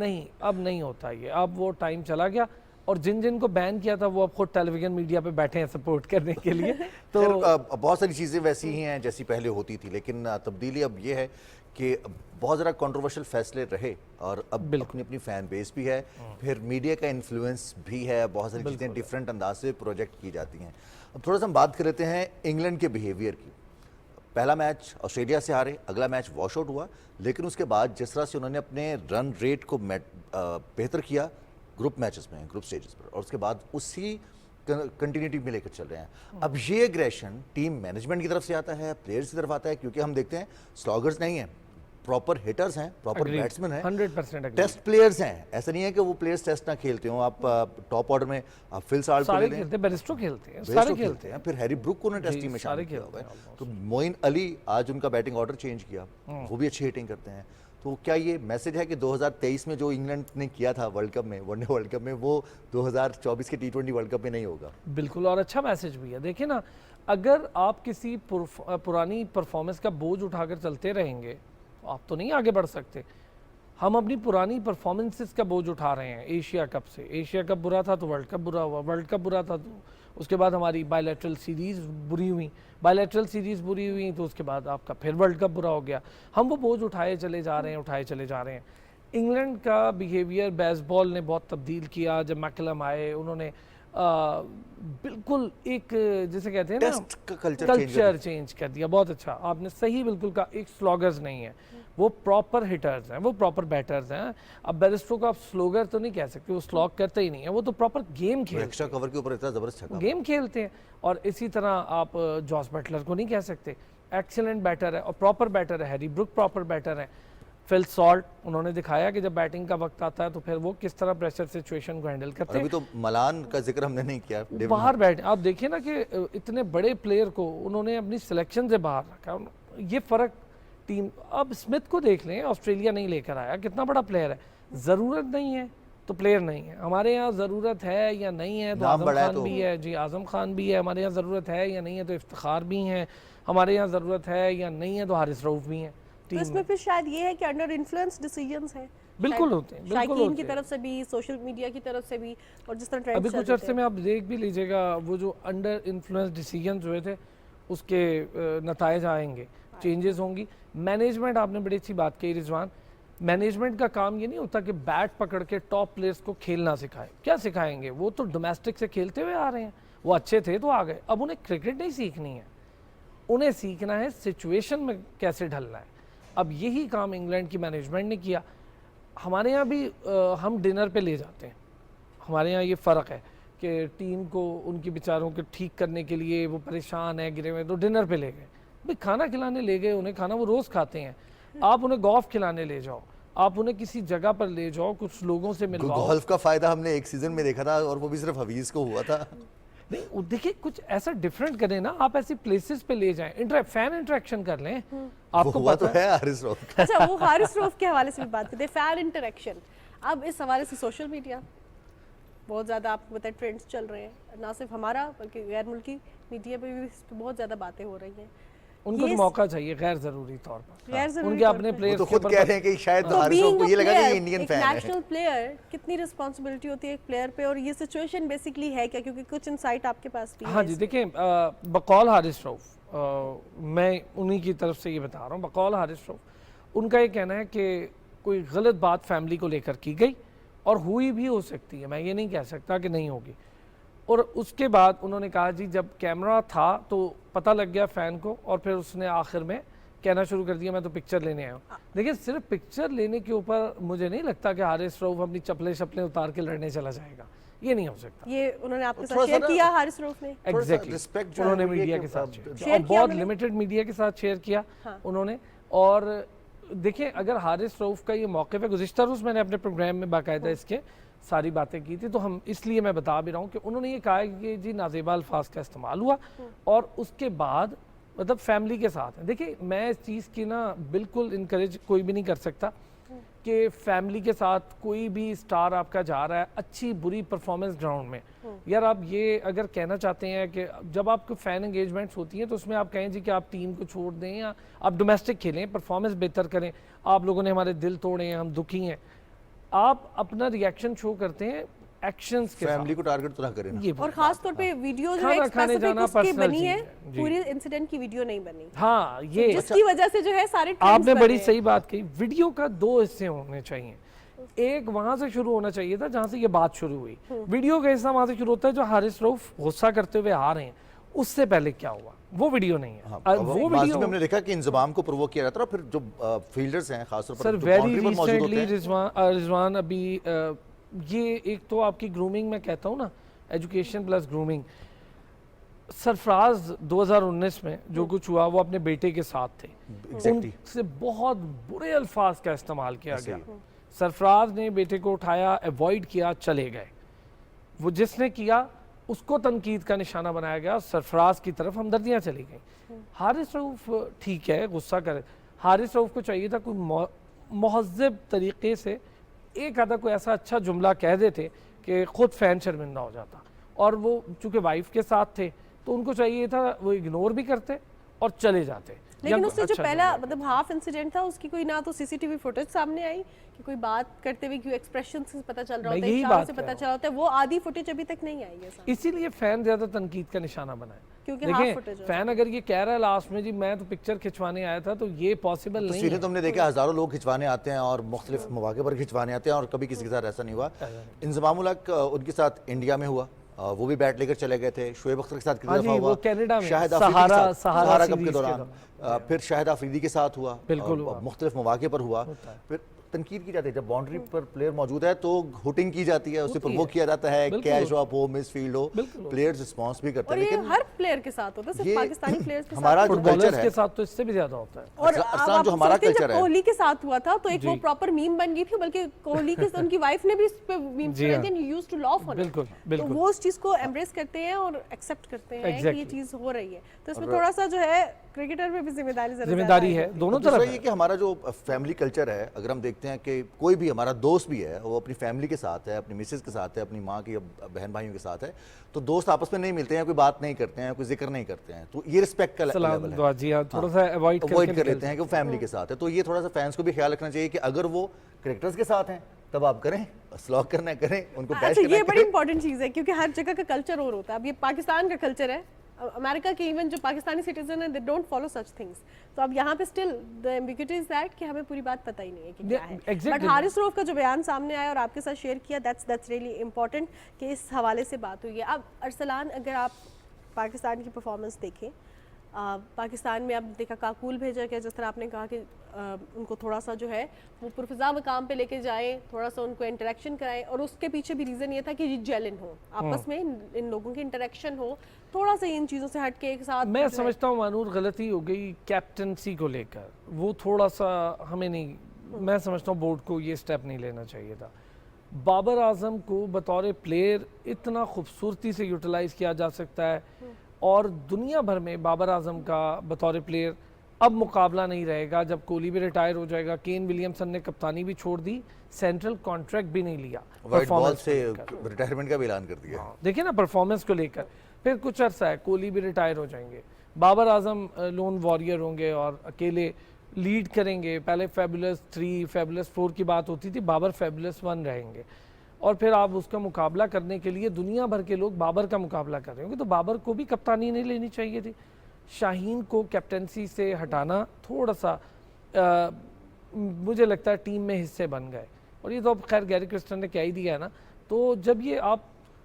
नहीं होता ये, अब वो टाइम चला गया, और जिन को बैन किया था वो अब खुद टेलीविजन मीडिया पे बैठे हैं सपोर्ट करने के लिए। तो बहुत सारी चीज़ें वैसी ही हैं जैसी पहले होती थी, लेकिन तब्दीली अब ये है कि बहुत ज़्यादा कंट्रोवर्शियल फैसले रहे, और अब अपनी अपनी फ़ैन बेस भी है, फिर मीडिया का इन्फ्लुएंस भी है, बहुत सारी चीज़ें डिफरेंट अंदाज से प्रोजेक्ट की जाती हैं। अब थोड़ा सा हम बात कर लेते हैं इंग्लैंड के बिहेवियर की। पहला मैच ऑस्ट्रेलिया से हारे, अगला मैच वॉश आउट हुआ, लेकिन उसके बाद जिस तरह से उन्होंने अपने रन रेट को बेहतर किया ग्रुप मैचेस में, ग्रुप स्टेजेस पर, और उसके बाद उसी कंटिन्यूटी में लेकर चल रहे हैं। अब ये एग्रेशन टीम मैनेजमेंट की तरफ से आता है, प्लेयर्स की तरफ आता है, क्योंकि हम देखते हैं स्लॉगर्स नहीं हैं, प्रॉपर हिटर्स हैं, प्रॉपर बैट्समैन हैं, 100% टेस्ट प्लेयर्स हैं। ऐसा नहीं है कि वो प्लेयर्स टेस्ट ना खेलते हो। आप टॉप ऑर्डर में आप फिल साल्ट को ले लें, खेलते, बेरिस्टो खेलते हैं, सारे खेलते हैं, फिर हैरी ब्रूक को उन्होंने टेस्ट टीम में शामिल किया हुआ है। तो मोइन अली आज उनका बैटिंग ऑर्डर चेंज किया, वो भी अच्छी हिटिंग करते हैं। तो क्या ये मैसेज है कि 2023 में जो इंग्लैंड ने किया था वर्ल्ड कप में, वनडे वर्ल्ड कप में, वो 2024 के T20 वर्ल्ड कप में नहीं होगा? बिल्कुल, और अच्छा मैसेज भी है। देखिए ना, अगर आप किसी पुरानी परफॉर्मेंस का बोझ उठाकर चलते रहेंगे तो आप तो नहीं आगे बढ़ सकते। ہم اپنی پرانی پرفارمنسز کا بوجھ اٹھا رہے ہیں ایشیا کپ سے. ایشیا کپ برا تھا تو ورلڈ کپ برا ہوا, ورلڈ کپ برا تھا تو اس کے بعد ہماری بائی لیٹرل سیریز بری ہوئی, بائی لیٹرل سیریز بری ہوئی تو اس کے بعد آپ کا پھر ورلڈ کپ برا ہو گیا. ہم وہ بوجھ اٹھائے چلے جا رہے ہیں. انگلینڈ کا بیہیویئر بیس بال نے بہت تبدیل کیا. جب میکلم آئے انہوں نے بالکل ایک جسے کہتے ہیں نا کلچر چینج کر دیا. بہت اچھا, آپ نے صحیح بالکل کہا. ایک سلوگرز نہیں ہیں, وہ پراپر ہٹرز ہیں, وہ پراپر بیٹرز ہیں. اب بیرسٹو کو آپ سلوگر تو نہیں کہہ سکتے, وہ سلوگ کرتے ہی نہیں ہیں, وہ تو پراپر گیم کھیلتے ہیں, ایکسٹرا کور کے اوپر اتنا زبردست چھکا گیم کھیلتے ہیں. اور اسی طرح آپ جوس بٹلر کو نہیں کہہ سکتے, ایکسیلنٹ بیٹر ہے اور پراپر بیٹر ہے. ہیری بروک پراپر بیٹر ہے. فل سالٹ انہوں نے دکھایا کہ جب بیٹنگ کا وقت آتا ہے تو پھر وہ کس طرح پریشر سچویشن کو ہینڈل کرتے ہیں. ابھی تو ملان کا ذکر ہم نے نہیں کیا, باہر بیٹھے آپ دیکھیں نا کہ اتنے بڑے پلیئر کو انہوں نے اپنی سلیکشن سے باہر رکھا. یہ فرق ٹیم, اب اسمتھ کو دیکھ لیں, آسٹریلیا نہیں لے کر آیا, کتنا بڑا پلیئر ہے. ضرورت نہیں ہے تو پلیئر نہیں ہے. ہمارے یہاں ضرورت ہے یا نہیں ہے تو اعظم خان بھی ہے, جی اعظم خان بھی ہے. ہمارے یہاں ضرورت ہے یا نہیں ہے تو افتخار بھی ہیں. ہمارے یہاں ضرورت ہے یا نہیں ہے تو حارث رؤف بھی ہیں. تو اس میں پھر شاید یہ ہے کہ انڈر انفلوئنس ڈیسیجنز ہیں, بالکل ہوتے ہیں, شائقین کی طرف سے بھی, سوشل میڈیا کی طرف سے بھی, اور جس طرح ٹرینڈ ابھی کچھ عرصے میں آپ دیکھ بھی لیجئے گا وہ جو انڈر انفلوئنس ڈیسیجنز ہوئے تھے اس کے نتائج آئیں گے, چینجز ہوں گی. مینجمنٹ, آپ نے بڑی اچھی بات کہی رضوان. مینجمنٹ کا کام یہ نہیں ہوتا کہ بیٹ پکڑ کے ٹاپ پلیئرز کو کھیلنا سکھائے. کیا سکھائیں گے, وہ تو ڈومیسٹک سے کھیلتے ہوئے آ رہے ہیں, وہ اچھے تھے تو آ گئے. اب انہیں کرکٹ نہیں سیکھنی ہے, انہیں سیکھنا ہے سچویشن میں کیسے ڈھلنا ہے. اب یہی کام انگلینڈ کی مینجمنٹ نے کیا. ہمارے یہاں بھی ہم ڈنر پہ لے جاتے ہیں, ہمارے یہاں یہ فرق ہے کہ ٹیم کو ان کی بیچاروں کو ٹھیک کرنے کے لیے وہ پریشان ہیں, گرے ہوئے, تو ڈنر پہ لے گئے. بھئی کھانا کھلانے لے گئے, انہیں کھانا وہ روز کھاتے ہیں. آپ انہیں گولف کھلانے لے جاؤ, آپ انہیں کسی جگہ پر لے جاؤ, کچھ لوگوں سے ملواؤ. گولف کا فائدہ ہم نے ایک سیزن میں دیکھا تھا اور وہ بھی صرف حفیظ کو ہوا تھا. نہیں دیکھیں کچھ ایسا ڈیفرنٹ کریں نا, آپ ایسی پلیسز پہ لے جائیں, فین انٹریکشن کر لیں. آپ کو پتا ہے حارث رؤف. اچھا, وہ حارث رؤف کے حوالے سے بھی بات کرتے ہیں, فین انٹریکشن. اب اس حوالے سے سوشل میڈیا بہت زیادہ آپ کو پتہ ہے ٹرینڈز چل رہے ہیں, نہ صرف ہمارا بلکہ غیر ملکی میڈیا پہ بھی اس پہ بہت زیادہ باتیں ہو رہی ہیں. ان کو موقع چاہیے غیر ضروری طور پر, غیر ضروری ان کے اپنے پلیئرز تو خود کہہ رہے ہیں کہ شاید حارث رؤف کو یہ لگا کہ انڈین فین ہے. نیشنل پلیئر, کتنی رسپانسبلٹی ہوتی ہے ایک پلیئر پہ, اور یہ سچویشن بیسیکلی ہے کیا, کیونکہ کچھ انسائٹ آپ کے پاس بھی ہے. ہاں جی دیکھیں, بقول حارث رؤف, میں انہی کی طرف سے یہ بتا رہا ہوں, بقول حارث رؤف ان کا یہ کہنا ہے کہ کوئی غلط بات فیملی کو لے کر کی گئی اور ہوئی بھی ہو سکتی ہے, میں یہ نہیں کہہ سکتا کہ نہیں ہوگی. اور اس کے بعد انہوں نے کہا جی جب کیمرہ تھا تو پتہ لگ گیا فین کو, اور پھر اس نے آخر میں کہنا شروع کر دیا میں تو پکچر لینے آیا ہوں. دیکھیں صرف پکچر لینے کے اوپر مجھے نہیں لگتا کہ حارث رؤف اپنی چپلیں اتار کے لڑنے چلا جائے گا, یہ نہیں ہو سکتا. یہ انہوں نے آپ کے ساتھ شیئر کیا حارث رؤف نے, ایگزیکٹلی انہوں نے میڈیا کے ساتھ شیئر کیا, اور بہت لمیٹڈ میڈیا کے ساتھ شیئر کیا انہوں نے. اور دیکھیں اگر حارث رؤف کا یہ موقف ہے, گزشتہ روز میں نے اپنے پروگرام میں باقاعدہ اس کے ساری باتیں کی تھی, تو ہم اس لیے میں بتا بھی رہا ہوں کہ انہوں نے یہ کہا کہ جی نازیبا الفاظ کا استعمال ہوا, اور اس کے بعد مطلب فیملی کے ساتھ ہیں. دیکھیں میں اس چیز کی نا بالکل انکریج کوئی بھی نہیں کر سکتا کہ فیملی کے ساتھ کوئی بھی سٹار آپ کا جا رہا ہے اچھی بری پرفارمنس گراؤنڈ میں. یار آپ یہ اگر کہنا چاہتے ہیں کہ جب آپ کو فین انگیجمنٹس ہوتی ہیں تو اس میں آپ کہیں جی کہ آپ ٹیم کو چھوڑ دیں یا آپ ڈومیسٹک کھیلیں, پرفارمنس بہتر کریں, آپ لوگوں نے ہمارے دل توڑے ہیں, ہم دکھی ہیں, آپ اپنا ریئیکشن شو کرتے ہیں ایکشنز کے ساتھ. فیملی کو ٹارگٹ تو نہ کریں, اور خاص طور پہ ویڈیو جو ہے اسپیسیفک اس کی بنی ہے, پوری انسیڈنٹ کی ویڈیو نہیں بنی. ہاں یہ جس کی وجہ سے جو ہے سارے آپ نے بڑی صحیح بات کہی. ویڈیو کا دو حصے ہونے چاہیے, ایک وہاں سے شروع ہونا چاہیے تھا جہاں سے یہ بات شروع ہوئی. ویڈیو کا حصہ وہاں سے شروع ہوتا ہے جو حارث رؤف غصہ کرتے ہوئے آ رہے ہیں, اس سے پہلے کیا ہوا, وہ ویڈیو نہیں ہے. وہ ویڈیو ہم نے دیکھا کہ انضمام کو پرووک کیا جاتا ہے, پھر جو فیلڈرز ہیں خاص طور پر سر ویری ریسنٹلی رضوان ابھی یہ ایک تو آپ کی گرومنگ میں کہتا ہوں نا, ایجوکیشن پلس گرومنگ. سرفراز 2019 میں جو کچھ ہوا وہ اپنے بیٹے کے ساتھ تھے, ان سے بہت برے الفاظ کا استعمال کیا گیا. سرفراز نے بیٹے کو اٹھایا, ایوائڈ کیا, چلے گئے. وہ جس نے کیا اس کو تنقید کا نشانہ بنایا گیا, سرفراز کی طرف ہمدردیاں چلی گئیں. حارث رؤف ٹھیک ہے غصہ کرے, حارث رؤف کو چاہیے تھا کوئی مہذب طریقے سے ایک آدھا کوئی ایسا اچھا جملہ کہہ دیتے کہ خود فین شرمندہ ہو جاتا. اور وہ چونکہ وائف کے ساتھ تھے تو ان کو چاہیے تھا وہ اگنور بھی کرتے اور چلے جاتے. लेकिन या उससे जो अच्छा पहला नहीं मतलब हाफ इंसिडेंट था उसकी कोई ना तो सीसीटीवी फुटेज सामने आई कि कोई बात करते हुए क्यों एक्सप्रेशन से पता चल रहा मैं होता है, यही इशारों बात से कह पता रहा चल रहा होता है, वो आधी फुटेज अभी तक नहीं आई है सामने। इसीलिए फैन ज्यादा तनकीद का निशाना बना है। क्योंकि हाफ देखिए फुटेज है। फैन अगर ये कह रहा है लास्ट में जी मैं तो पिक्चर खिंचवाने आया था, तो ये पॉसिबल नहीं तस्वीरें है। तुमने देखा, हज़ारों लोग खिंचवाने आते हैं और मुख्तलिफ मौके पर खिंचवाने आते हैं और कभी किसी के साथ ऐसा नहीं हुआ। इंज़माम उल हक उनके साथ इंडिया में हुआ, वो भी बैट लेकर चले गए थे। शोएब अख्तर के साथ कितनी हाँ दफ़ा जी, हुआ, वो कनाडा में शाहिद अफरीदी के साथ सहारा सहारा कप सीरीज के के दौरान, फिर शाहिद अफरीदी के साथ हुआ, बिल्कुल हुआ। मुख्तलिफ मौके पर हुआ। फिर तनकीद की जाती है जब बाउंड्री पर प्लेयर मौजूद है तो हुटिंग की जाती है, उसे प्रवोक किया जाता है, कैच ड्रॉप हो, मिस फील्ड हो, प्लेयर्स रिस्पॉन्स भी करते और हैं। ये लेकिन हर प्लेयर के साथ होता है, सिर्फ ये पाकिस्तानी प्लेयर्स के हमारा साथ जो नहीं होता। कल्चर फुटबॉलर्स है, के साथ तो इससे भी ज्यादा होता है। और अरसलान, आप जो हमारा सोचते हैं जब कल्चर है, कोहली के साथ हुआ था तो एक वो जी। प्रॉपर मीम बन गई थी, बल्कि कोहली के उनकी वाइफ ने भी इस पे मीम जी बनाई हाँ। थी and used to laugh on it. बिल्कुल, तो बिल्कुल। वो उस चीज को एम्ब्रेस करते हैं और एक्सेप्ट करते हैं कि ये Exactly। चीज हो रही है। तो इसमें थोड़ा सा जो है क्रिकेटर पे भी जिम्मेदारी जिम्मेदारी है दोनों दूसरा तरफ ये है। कि हमारा जो फैमिली कल्चर है, अगर हम देखते हैं कि कोई भी हमारा दोस्त भी है वो अपनी फैमिली के साथ है, अपनी मिसेज के साथ है, अपनी माँ की बहन भाइयों के साथ है, तो दोस्त आपस में नहीं मिलते हैं, कोई बात नहीं करते हैं, कोई जिक्र नहीं करते हैं, तो ये रिस्पेक्ट का सलाम लेवल है। दुआ जी हाँ, थोड़ा सा अवॉइड कर लेते हैं कि वो फैमिली के साथ है। तो ये थोड़ा सा फैंस को भी ख्याल रखना चाहिए कि अगर वो क्रिकेटर्स के साथ हैं तब आप करें, स्लॉग करना है करें, उनको बैश अच्छा, करना ये है बड़ी करें। इंपॉर्टेंट चीज है क्योंकि हर जगह का कल्चर और होता है। अब ये पाकिस्तान का कल्चर है, अमेरिका के इवन जो पाकिस्तानी सिटीजन है they don't follow such things. तो अब यहाँ पे still the ambiguity is that कि हमें पूरी बात पता ही नहीं है कि क्या है। exactly। बट हारिस रऊफ का जो बयान सामने आया और आपके साथ शेयर किया, दैट्स रियली इंपॉर्टेंट कि इस हवाले से बात हुई है। अब अरसलान, अगर आप पाकिस्तान की परफॉर्मेंस देखें, पाकिस्तान में अब देखा काकूल भेजा गया, जिस तरह आपने कहा कि उनको थोड़ा सा जो है वो पुरफिजा मकाम पे लेके जाएं, थोड़ा सा उनको इंटरेक्शन कराएं, और उसके पीछे भी रीज़न ये था कि ये जेलन हो आपस में, इन लोगों की इंटरेक्शन हो, थोड़ा सा इन चीज़ों से हट के एक साथ। मैं समझता हूँ मानूर गलती हो गई कैप्टनसी को लेकर, वो थोड़ा सा हमें नहीं, मैं समझता हूँ बोर्ड को ये स्टेप नहीं लेना चाहिए था। बाबर आजम को बतौर प्लेयर इतना खूबसूरती से यूटिलाइज किया जा सकता है, और दुनिया भर में बाबर आजम का बतौर प्लेयर अब मुकाबला नहीं रहेगा। जब कोहली भी रिटायर हो जाएगा, केन विलियमसन ने कप्तानी भी छोड़ दी, सेंट्रल कॉन्ट्रैक्ट भी नहीं लिया, व्हाइट बॉल परफॉर्मेंस से रिटायरमेंट का भी ऐलान कर दिया। देखिए ना परफॉर्मेंस को लेकर, फिर कुछ अरसा है कोहली भी रिटायर हो जाएंगे, बाबर आजम लोन वॉरियर होंगे और अकेले लीड करेंगे। पहले फेबुलस 3 फेबुलस 4 की बात होती थी, बाबर फेबुलस 1 रहेंगे, और फिर आप उसका मुकाबला करने के लिए दुनिया भर के लोग बाबर का मुकाबला कर रहे होंगे, तो बाबर को भी कप्तानी नहीं लेनी चाहिए थी। शाहीन को कैप्टनसी से हटाना थोड़ा सा मुझे लगता है टीम में हिस्से बन गए, और ये तो अब खैर गैरी क्रिस्टन ने कह ही दिया है ना। तो जब ये आप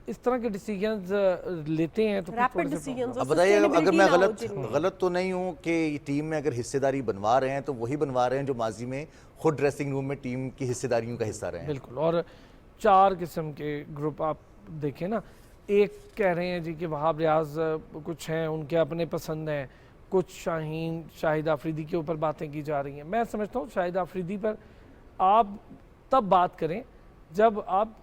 इस तरह के डिसीजंस लेते हैं तो रैपिड डिसीजंस। अब बताइए, अगर मैं गलत तो नहीं हूँ कि टीम में अगर हिस्सेदारी बनवा रहे हैं तो वही बनवा रहे हैं जो माजी में खुद ड्रेसिंग रूम में टीम की हिस्सेदारियों का हिस्सा रहे हैं। बिल्कुल, और 4 किस्म के ग्रुप आप देखें ना, एक कह रहे हैं जी कि वहाब रियाज कुछ हैं उनके अपने पसंद हैं, कुछ शाहीन शाहिद आफरीदी के ऊपर बातें की जा रही हैं। मैं समझता हूँ शाहिद आफरीदी पर आप तब बात करें जब आप,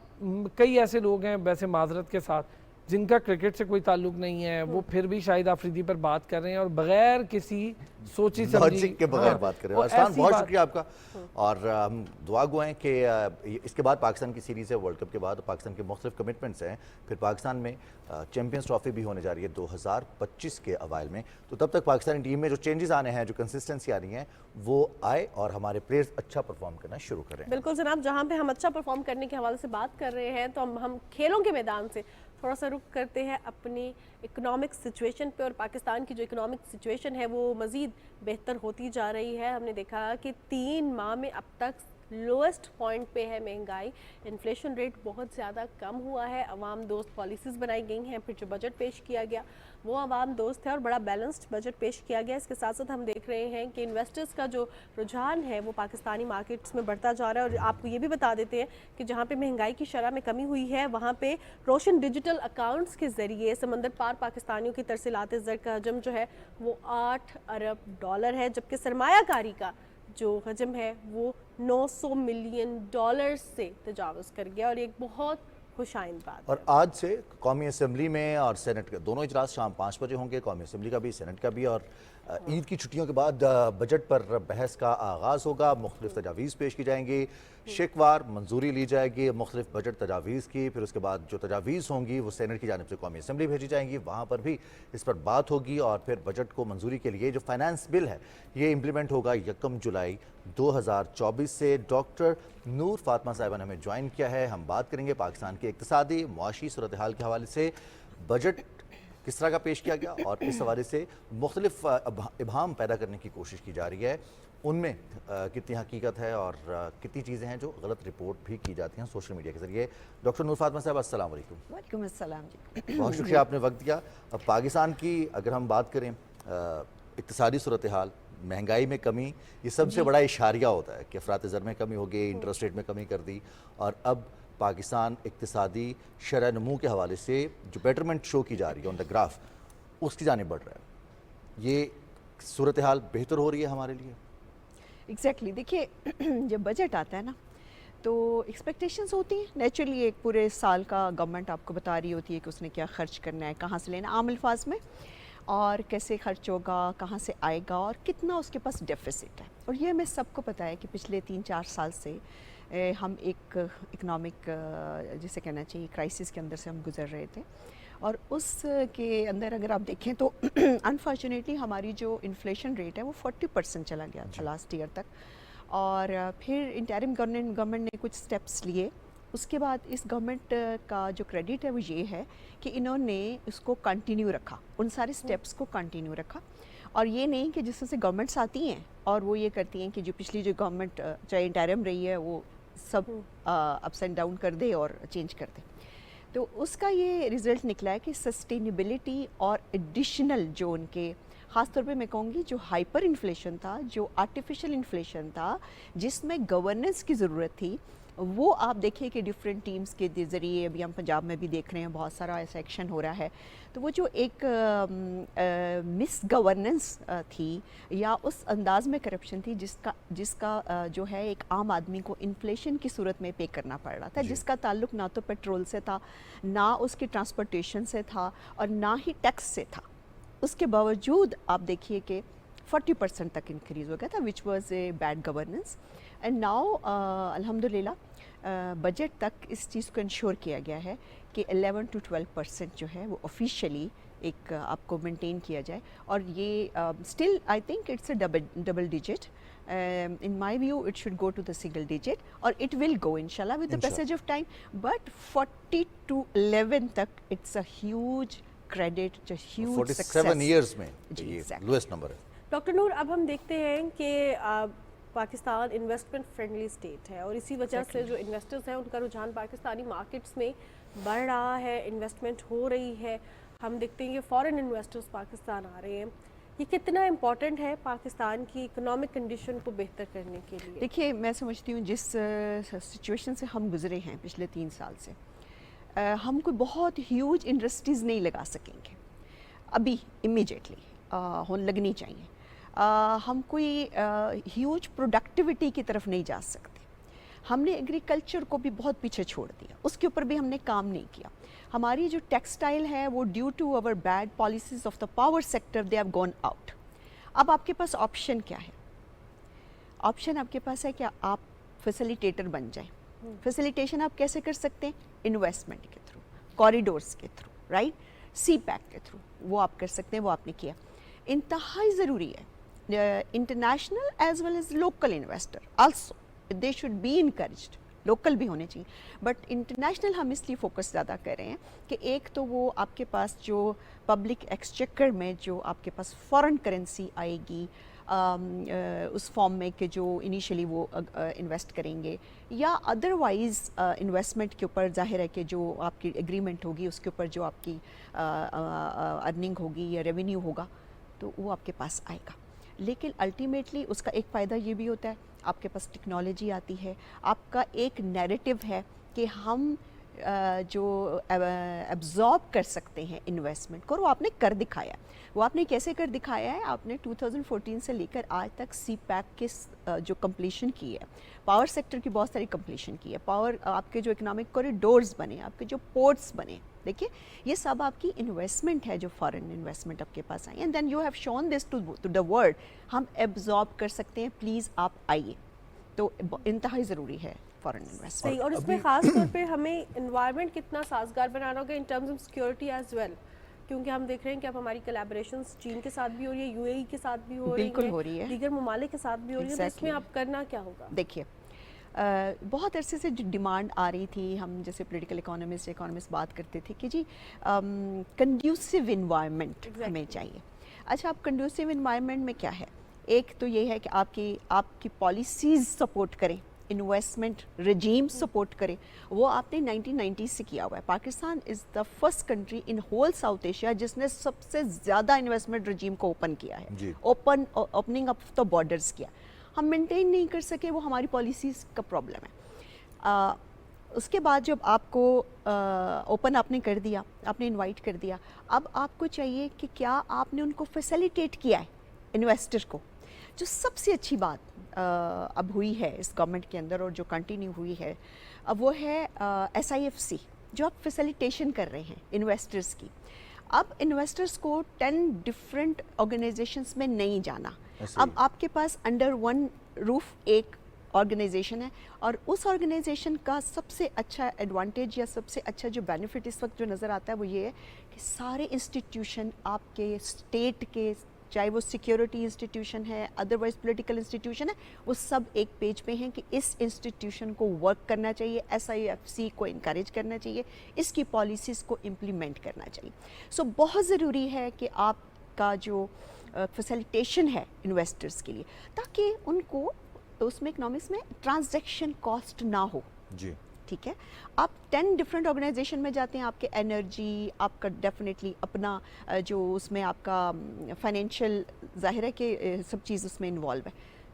कई ऐसे लोग हैं वैसे माजरत के साथ जिनका क्रिकेट से कोई ताल्लुक नहीं है, वो फिर भी शाहिद आफरीदी पर बात कर रहे हैं और बगैर किसी सोची समझी के बगैर हाँ, बात करें। और अरसलान, ऐसी बहुत बात- शुक्रिया आपका, और हम दुआ गो हैं कि इसके बाद पाकिस्तान की सीरीज़ है, वर्ल्ड कप के बाद पाकिस्तान के मुख्तलिफ कमिटमेंट्स हैं, फिर पाकिस्तान में चैम्पियंस ट्रॉफी भी होने जा रही है 2025 के अवाइल में, तो तब तक पाकिस्तानी टीम में जो चेंजेस आने हैं, जो कंसिस्टेंसी आ रही हैं, वो आए और हमारे प्लेयर्स अच्छा परफॉर्म करना शुरू करें। बिल्कुल जनाब, जहाँ पे हम अच्छा परफॉर्म करने के हवाले से बात कर रहे हैं, तो हम खेलों के मैदान से थोड़ा सा रुक करते हैं अपनी इकोनॉमिक सिचुएशन पे, और पाकिस्तान की जो इकोनॉमिक सिचुएशन है वो मज़ीद बेहतर होती जा रही है। हमने देखा कि 3 माह में अब तक लोएस्ट पॉइंट पे है महंगाई, इन्फ्लेशन रेट बहुत ज़्यादा कम हुआ है, अवाम दोस्त पॉलिसीज़ बनाई गई हैं, फिर जो बजट पेश किया गया वो अवाम दोस्त है और बड़ा बैलेंस्ड बजट पेश किया गया। इसके साथ साथ हम देख रहे हैं कि इन्वेस्टर्स का जो रुझान है वो पाकिस्तानी मार्केट्स में बढ़ता जा रहा है। और आपको ये भी बता देते हैं कि जहाँ पे महंगाई की शरह में कमी हुई है, वहाँ पे रोशन डिजिटल अकाउंट्स के ज़रिए समंदर पार पाकिस्तानियों की तरसीलात ज़र का हजम जो है वो $8 अरब है, जबकि सरमायाकारी का जो हजम है वो $900 मिलियन से तजावज़ कर गया, और एक बहुत खुशाइंद बात। और आज से कौमी असम्बली में और सेनेट के दोनों इजलास शाम 5 बजे होंगे, कौमी असम्बली का भी, सेनेट का भी, और عید کی چھٹیوں کے بعد بجٹ پر بحث کا آغاز ہوگا، مختلف تجاویز پیش کی جائیں گی، شکوار منظوری لی جائے گی مختلف بجٹ تجاویز کی، پھر اس کے بعد جو تجاویز ہوں گی وہ سینٹ کی جانب سے قومی اسمبلی بھیجی جائیں گی، وہاں پر بھی اس پر بات ہوگی، اور پھر بجٹ کو منظوری کے لیے جو فائنانس بل ہے یہ امپلیمنٹ ہوگا 1 جولائی 2024 سے۔ ڈاکٹر نور فاطمہ صاحبہ نے ہمیں جوائن کیا ہے، ہم بات کریں گے پاکستان کی اقتصادی معاشی صورتحال کے حوالے سے، بجٹ کس طرح کا پیش کیا گیا اور اس حوالے سے مختلف ابہام پیدا کرنے کی کوشش کی جا رہی ہے، ان میں کتنی حقیقت ہے اور کتنی چیزیں ہیں جو غلط رپورٹ بھی کی جاتی ہیں سوشل میڈیا کے ذریعے۔ ڈاکٹر نور فاطمہ صاحب السلام علیکم۔ وعلیکم السلام جی، بہت شکریہ آپ نے وقت دیا۔ اب پاکستان کی اگر ہم بات کریں اقتصادی صورتحال، مہنگائی میں کمی، یہ سب سے بڑا اشاریہ ہوتا ہے کہ افراط زر میں کمی ہو گئی، انٹرسٹ ریٹ میں کمی کر دی، اور اب پاکستان اقتصادی شرح نمو کے حوالے سے جو بیٹرمنٹ شو کی جا رہی ہے آن دا گراف، اس کی جانب بڑھ رہا ہے۔ یہ صورتحال بہتر ہو رہی ہے ہمارے لیے؟ ایگزیکٹلی دیکھیے جب بجٹ آتا ہے نا تو ایکسپیکٹیشنز ہوتی ہیں نیچرلی، ایک پورے سال کا گورنمنٹ آپ کو بتا رہی ہوتی ہے کہ اس نے کیا خرچ کرنا ہے، کہاں سے لینا، عام الفاظ میں، اور کیسے خرچ ہوگا، کہاں سے آئے گا، اور کتنا اس کے پاس ڈیفیسٹ ہے۔ اور یہ ہمیں سب کو پتہ ہے کہ پچھلے 3-4 سال سے ہم ایک اکنامک جسے کہنا چاہیے کرائسس کے اندر سے ہم گزر رہے تھے، اور اس کے اندر اگر آپ دیکھیں تو انفارچونیٹلی ہماری جو انفلیشن ریٹ ہے وہ 40% چلا گیا تھا لاسٹ ایئر تک، اور پھر انٹرم گورنمنٹ نے کچھ سٹیپس لیے۔ اس کے بعد اس گورنمنٹ کا جو کریڈٹ ہے وہ یہ ہے کہ انہوں نے اس کو کنٹینیو رکھا، ان سارے سٹیپس کو کنٹینیو رکھا، اور یہ نہیں کہ جس سے گورنمنٹس آتی ہیں اور وہ یہ کرتی ہیں کہ جو پچھلی جو گورنمنٹ چاہے انٹرم رہی ہے وہ سب اپس اینڈ ڈاؤن کر دے اور چینج کر دے۔ تو اس کا یہ رزلٹ نکلا ہے کہ سسٹینیبلٹی اور ایڈیشنل جو ان کے، خاص طور پہ میں کہوں گی جو ہائپر انفلیشن تھا، جو آرٹیفیشل انفلیشن تھا، جس میں گورننس کی ضرورت تھی، وہ آپ دیکھیں کہ ڈفرینٹ ٹیمز کے ذریعے، ابھی ہم پنجاب میں بھی دیکھ رہے ہیں بہت سارا ایسا ایکشن ہو رہا ہے، تو وہ جو ایک مس گورننس تھی یا اس انداز میں کرپشن تھی جس کا جو ہے ایک عام آدمی کو انفلیشن کی صورت میں پے کرنا پڑ رہا تھا، جس کا تعلق نہ تو پیٹرول سے تھا، نہ اس کی ٹرانسپورٹیشن سے تھا، اور نہ ہی ٹیکس سے تھا۔ اس کے باوجود آپ دیکھیے کہ 40% تک انکریز ہو گیا تھا، which was a bad governance, and now الحمدللہ بجٹ تک اس چیز کو انشور کیا گیا ہے کہ 11 to 12% جو ہے وہ آفیشیلی ایک آپ کو مینٹین کیا جائے، اور یہ still I think it's a double digit, in my view it should go to the single digit, اور it will go inshallah with the passage of time, but 40 to 11 تک it's a huge credit, it's a huge success. 47 years میں یہ lowest number ہے۔ Doctor نور، اب ہم دیکھتے ہیں کہ پاکستان انویسٹمنٹ فرینڈلی اسٹیٹ ہے، اور اسی وجہ سے جو انویسٹرز ہیں ان کا رجحان پاکستانی مارکیٹس میں بڑھ رہا ہے، انویسٹمنٹ ہو رہی ہے، ہم دیکھتے ہیں کہ فارن انویسٹرز پاکستان آ رہے ہیں۔ یہ کتنا امپورٹنٹ ہے پاکستان کی اکنامک کنڈیشن کو بہتر کرنے کے لیے؟ دیکھیے میں سمجھتی ہوں جس سچویشن سے ہم گزرے ہیں پچھلے 3 سال سے، ہم کوئی بہت ہیوج انڈسٹریز نہیں لگا سکیں گے ابھی امیجیٹلی، لگنی چاہیے۔ ہم کوئی ہیوج پروڈکٹیوٹی کی طرف نہیں جا سکتے۔ ہم نے ایگریکلچر کو بھی بہت پیچھے چھوڑ دیا، اس کے اوپر بھی ہم نے کام نہیں کیا۔ ہماری جو ٹیکسٹائل ہے وہ due to over bad policies of the power sector they have gone out. اب آپ کے پاس آپشن کیا ہے؟ آپشن آپ کے پاس ہے کہ آپ فیسیلیٹیٹر بن جائیں۔ فیسیلیٹیشن آپ کیسے کر سکتے ہیں؟ انویسٹمنٹ کے تھرو، کوریڈورس کے تھرو، رائٹ، سی پیک کے تھرو، وہ آپ کر سکتے ہیں، وہ آپ نے کیا۔ انتہائی ضروری ہے international as well as local investor also, they should be encouraged, local بھی ہونے چاہیے، بٹ انٹرنیشنل ہم اس لیے فوکس زیادہ کر رہے ہیں کہ ایک تو وہ آپ کے پاس جو پبلک ایکسچیکر میں جو آپ کے پاس فارن کرنسی آئے گی اس فارم میں کہ جو انیشلی وہ انویسٹ کریں گے، یا ادروائز انویسٹمنٹ کے اوپر ظاہر ہے کہ جو آپ کی ایگریمنٹ ہوگی اس کے اوپر جو آپ کی ارننگ ہوگی یا ریونیو ہوگا تو وہ آپ کے پاس آئے گا۔ لیکن الٹیمیٹلی اس کا ایک فائدہ یہ بھی ہوتا ہے، آپ کے پاس ٹیکنالوجی آتی ہے، آپ کا ایک نیریٹو ہے کہ ہم जो एब्जॉर्ब कर सकते हैं इन्वेस्टमेंट को, और वो आपने कर दिखाया। वो आपने कैसे कर दिखाया है? आपने 2014 से लेकर आज तक सी पैक के जो कंप्लीशन की है, पावर सेक्टर की बहुत सारी कंप्लीशन की है, पावर आपके जो इकोनॉमिक कॉरिडोर्स बने, आपके जो पोर्ट्स बने, देखिए ये सब आपकी इन्वेस्टमेंट है, जो फॉरेन इन्वेस्टमेंट आपके पास आई, and then you have shown this to the world, हम एब्जॉर्ब कर सकते हैं, प्लीज़ आप आइए। तो इंतहाई ज़रूरी है फॉरेन इन्वेस्टमेंट। सही, और इसमें खास तौर पे हमें एनवायरनमेंट कितना साजगार बनाना होगा in terms of security as well, क्योंकि हम देख रहे हैं कि अब हमारी कोलैबोरेशंस चीन के साथ भी हो रही है, यूएई के साथ भी हो रही है, दीगर ममालिक के साथ भी हो रही है, तो इसमें अब करना क्या होगा? देखिए बहुत अरसे से जो डिमांड आ रही थी, हम जैसे पॉलिटिकल इकोनॉमिस्ट बात करते थे कि जी कंड्यूसिव इन्वायरमेंट हमें चाहिए। अच्छा, अब कंड्यूसिव इन्वायरमेंट में क्या है? एक तो ये है कि आपकी पॉलिसीज़ सपोर्ट करें, इन्वेस्टमेंट रजीम सपोर्ट करे, वो आपने 1990 से किया हुआ है। Pakistan is the first country in whole South Asia जिसने सबसे ज़्यादा इन्वेस्टमेंट रजीम को ओपन किया है, ओपनिंग ऑफ द बॉर्डर्स किया। हम मेंटेन नहीं कर सके, वो हमारी पॉलिसीज़ का प्रॉब्लम है। उसके बाद जब आपको ओपन आपने कर दिया, आपने इनवाइट कर दिया, अब आपको चाहिए कि क्या आपने उनको फैसिलिटेट किया है इन्वेस्टर को। जो सबसे अच्छी बात अब हुई है इस गवर्नमेंट के अंदर और जो कंटिन्यू हुई है, अब वो है SIFC, जो आप फैसिलिटेशन कर रहे हैं इन्वेस्टर्स की। अब इन्वेस्टर्स को 10 डिफरेंट ऑर्गेनाइजेशंस में नहीं जाना, अब आपके पास अंडर वन रूफ एक ऑर्गेनाइजेशन है, और उस ऑर्गेनाइजेशन का सबसे अच्छा एडवांटेज या सबसे अच्छा जो बेनिफिट इस वक्त जो नज़र आता है वो ये है कि सारे इंस्टीट्यूशन आपके स्टेट के, चाहे वो सिक्योरिटी इंस्टीट्यूशन है, अदरवाइज पॉलिटिकल इंस्टीट्यूशन है, वो सब एक पेज पे हैं कि इस इंस्टीट्यूशन को वर्क करना चाहिए, SIFC को इनकरेज करना चाहिए, इसकी पॉलिसीज़ को इम्प्लीमेंट करना चाहिए। सो बहुत ज़रूरी है कि आपका जो फैसिलिटेशन है इन्वेस्टर्स के लिए, ताकि उनको उसमें इकनॉमिक्स में ट्रांजैक्शन कॉस्ट ना हो जी। ठीक है। आप 10 डिफरेंट ऑर्गेनाइजेशन में जाते हैं, आपके एनर्जी, आपका डेफिनेटली अपना जो उसमें आपका फाइनेंशियल, ज़ाहिर है कि सब चीज़ उसमें इन्वॉल्व है,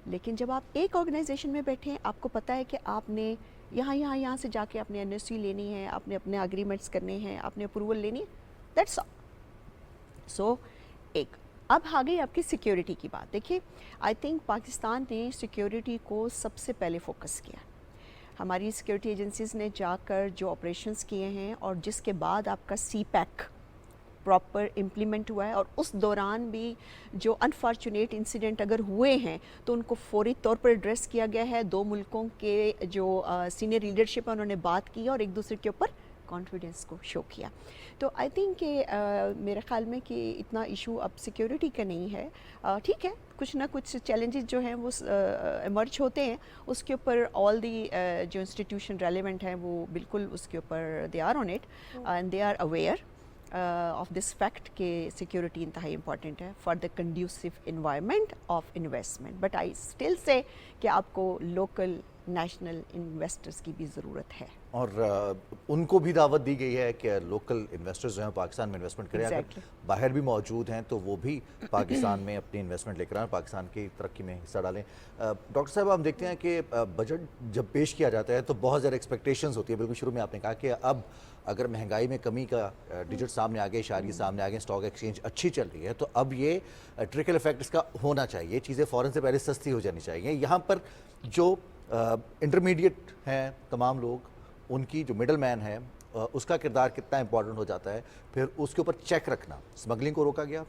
लेकिन जब आप एक ऑर्गेनाइजेशन में बैठे हैं, आपको पता है कि आपने यहाँ से जाके अपने NOC लेनी है, आपने अपने एग्रीमेंट्स करने हैं, आपने अप्रूवल लेनी है, दैट्स ऑल। सो एक अब आ गई आपकी सिक्योरिटी की बात। देखिए, आई थिंक पाकिस्तान ने सिक्योरिटी को सबसे पहले फोकस किया। हमारी सिक्योरिटी एजेंसीज़ ने जाकर जो ऑपरेशंस किए हैं, और जिसके बाद आपका CPEC प्रॉपर इम्प्लीमेंट हुआ है, और उस दौरान भी जो अनफॉर्चुनेट इंसिडेंट अगर हुए हैं तो उनको फौरी तौर पर एड्रेस किया गया है। दो मुल्कों के जो सीनियर लीडरशिप है उन्होंने बात की और एक दूसरे के ऊपर कॉन्फिडेंस को शो किया। तो आई थिंक कि मेरे ख्याल में कि इतना इशू अब सिक्योरिटी का नहीं है। ठीक है, कुछ ना कुछ चैलेंजेस जो हैं वो इमर्ज होते हैं, उसके ऊपर ऑल दी जो इंस्टीट्यूशन रेलेवेंट हैं वो बिल्कुल उसके ऊपर they are on it and they are aware of this fact कि सिक्योरिटी इंतहाई इंपॉर्टेंट है for the conducive environment of investment. But I still say कि आपको लोकल नेशनल इन्वेस्टर्स की भी ज़रूरत है, और उनको भी दावत दी गई है कि लोकल इन्वेस्टर्स जो हैं पाकिस्तान में इन्वेस्टमेंट करें। अगर बाहर भी मौजूद हैं तो वो भी पाकिस्तान में अपनी इन्वेस्टमेंट लेकर आएँ, पाकिस्तान की तरक्की में हिस्सा डालें। डॉक्टर साहब, हम देखते हैं कि बजट जब पेश किया जाता है तो बहुत ज़्यादा एक्सपेक्टेशंस होती है। बिल्कुल शुरू में आपने कहा कि अब अगर महंगाई में कमी का डिजिट सामने आ गए, इशारे सामने आ गए, स्टॉक एक्सचेंज अच्छी चल रही है, तो अब ये ट्रिकल इफेक्ट इसका होना चाहिए, चीज़ें फ़ौरन से पहले सस्ती हो जानी चाहिए। यहाँ पर जो इंटरमीडिएट हैं तमाम लोग, उनकी जो मिडल मैन है उसका किरदार कितना इंपॉर्टेंट हो जाता है। फिर उसके ऊपर चेक रखना, स्मगलिंग को रोका गया,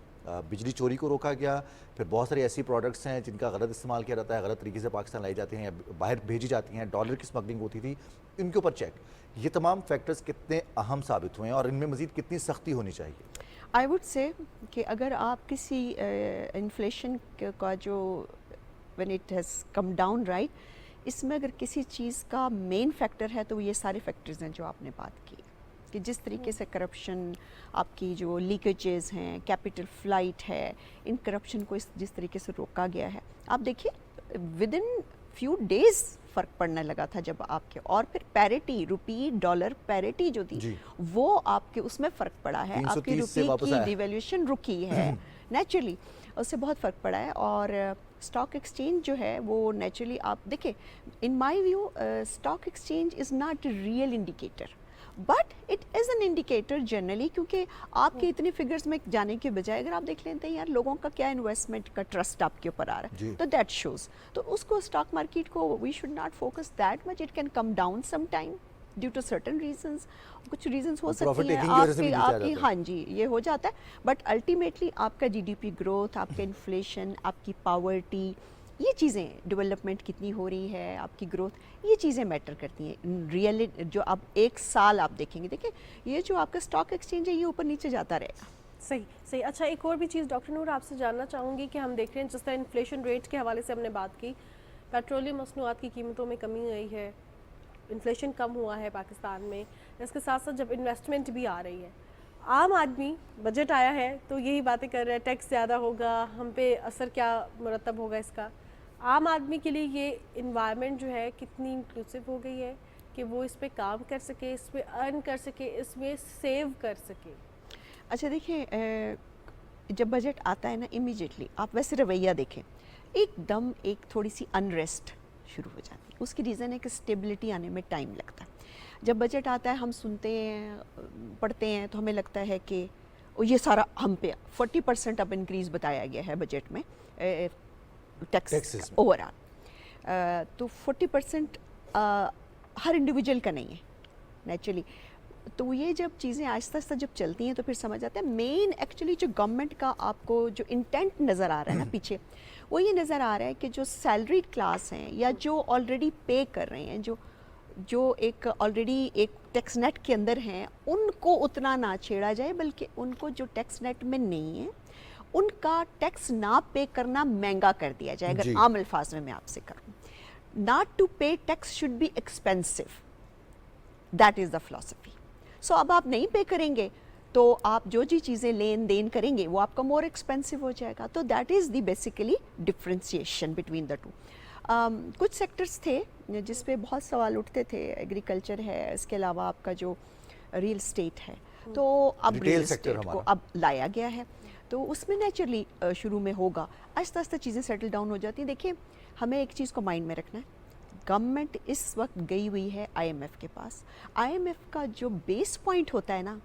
बिजली चोरी को रोका गया, फिर बहुत सारी ऐसी प्रोडक्ट्स हैं जिनका गलत इस्तेमाल किया जाता है, गलत तरीके से पाकिस्तान लाई जाती हैं या बाहर भेजी जाती हैं, डॉलर की स्मगलिंग होती थी, इनके ऊपर चेक। ये तमाम फैक्टर्स कितने अहम साबित हुए हैं और इनमें मज़ीद कितनी सख्ती होनी चाहिए? आई वुड से कि अगर आप किसी इन्फ्लेशन का जो when it has come down right, इसमें अगर किसी चीज़ का मेन फैक्टर है तो ये सारे फैक्टर्स हैं जो आपने बात की, कि जिस तरीके से करप्शन, आपकी जो लीकेजेस हैं, कैपिटल फ्लाइट है, इन करप्शन को जिस तरीके से रोका गया है। आप देखिए विद इन फ्यू डेज़ फ़र्क पड़ने लगा था जब आपके, और फिर पैरिटी, रुपी डॉलर पैरिटी जो थी वो आपके उसमें फ़र्क पड़ा है, आपकी रुपी की डिवैल्यूएशन रुकी है नेचुरली, उससे बहुत फ़र्क पड़ा है। और स्टॉक एक्सचेंज जो है वो नेचुरली आप देखिए, in my view stock exchange is not real indicator. But it is an indicator generally, क्योंकि आपके इतने फिगर्स में जाने के बजाय अगर आप देख लेते हैं यार लोगों का क्या इन्वेस्टमेंट का ट्रस्ट आपके ऊपर आ रहा है, तो दैट शोज, तो उसको स्टॉक मार्केट को we should not focus that much, it can come down some time due to certain reasons, कुछ रीजंस हो सकती हैं आपकी हाँ जी ये हो जाता है, बट अल्टीमेटली आपका जीडीपी ग्रोथ, आपका इन्फ्लेशन, आपकी पॉवर्टी, ये चीज़ें डेवलपमेंट कितनी हो रही है, आपकी ग्रोथ, ये चीज़ें मैटर करती हैं रियली। जो आप एक साल आप देखेंगे, देखिए ये जो आपका स्टॉक एक्सचेंज है ये ऊपर नीचे जाता रहेगा। सही सही। अच्छा, एक और भी चीज़ डॉक्टर नूर आपसे जानना चाहूँगी कि हम देख रहे हैं जिस तरह इन्फ्लेशन रेट्स के हवाले से हमने बात की, पेट्रोलियम मसनूआत की कीमतों में कमी आई है, इन्फ्लेशन कम हुआ है पाकिस्तान में, इसके साथ साथ जब इन्वेस्टमेंट भी आ रही है, आम आदमी, बजट आया है तो यही बातें कर रहा है टैक्स ज़्यादा होगा, हम पे असर क्या मुरतब होगा इसका, आम आदमी के लिए ये इन्वायरमेंट जो है कितनी इंक्लूसिव हो गई है कि वो इस पे काम कर सके, इस पे अर्न कर सके, इसमें सेव कर सके? अच्छा देखिए, जब बजट आता है ना इमीडिएटली आप वैसे रवैया देखें, एकदम एक थोड़ी सी अनरेस्ट शुरू हो जाती है। उसकी रीज़न है कि स्टेबिलिटी आने में टाइम लगता है। जब बजट आता है हम सुनते हैं, पढ़ते हैं, तो हमें लगता है कि ये सारा हम पे 40% अब इंक्रीज़ बताया गया है बजट में टैक्स ओवरऑल, तो 40% हर इंडिविजुअल का नहीं है नेचुरली। तो ये जब चीज़ें आहिस्ता आहिस्ता जब चलती हैं तो फिर समझ आता है मेन एक्चुअली जो गवर्नमेंट का आपको जो इंटेंट नज़र आ रहा है ना पीछे, वो ये नज़र आ रहा है कि जो सैलरीड क्लास हैं या जो ऑलरेडी पे कर रहे हैं, जो एक ऑलरेडी एक टैक्स नेट के अंदर हैं, उनको उतना ना छेड़ा जाए, बल्कि उनको जो टैक्स नेट में नहीं है उनका टैक्स ना पे करना महंगा कर दिया जाए। अगर आम अल्फाज में मैं आपसे करूँ, not to pay tax should be expensive, that is the philosophy. So अब आप नहीं पे करेंगे तो आप जो जी चीज़ें लेन देन करेंगे वो आपका मोर एक्सपेंसिव हो जाएगा। तो that is the basically differentiation between the two. कुछ सेक्टर्स थे जिस पे बहुत सवाल उठते थे, एग्रीकल्चर है, इसके अलावा आपका जो रियल एस्टेट है, तो अब रियल एस्टेट को अब लाया गया है, तो उसमें नेचुरली शुरू में होगा, आहिस्ता आहिस्ता चीज़ें सेटल डाउन हो जाती हैं। देखिए हमें एक चीज़ को माइंड में रखना है, गवर्नमेंट इस वक्त गई हुई है आईएमएफ के पास। आईएमएफ का जो बेस पॉइंट होता है ना,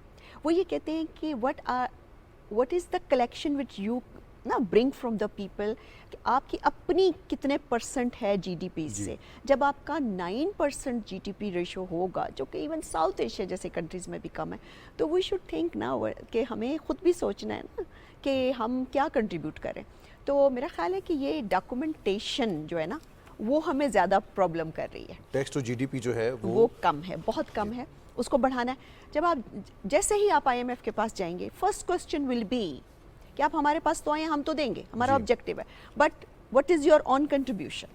वो ये कहते हैं कि what is the collection which you ना ब्रिंग फ्रॉम द पीपल, कि आपकी अपनी कितने परसेंट है जीडीपी से। जब आपका 9% जीडीपी रेशो होगा, जो कि इवन साउथ एशिया जैसे कंट्रीज़ में भी कम है, तो वी शुड थिंक ना कि हमें ख़ुद भी सोचना है ना कि हम क्या कंट्रीब्यूट करें। तो मेरा ख्याल है कि ये डॉक्यूमेंटेशन जो है ना वो हमें ज़्यादा प्रॉब्लम कर रही है। टैक्स टू जीडीपी जो है वो कम है, बहुत कम है, उसको बढ़ाना है। जब आप जैसे ही आप आईएमएफ के पास जाएंगे, फर्स्ट क्वेश्चन विल बी कि आप हमारे पास तो आए, हम तो देंगे, हमारा ऑब्जेक्टिव है, but what is your on contribution.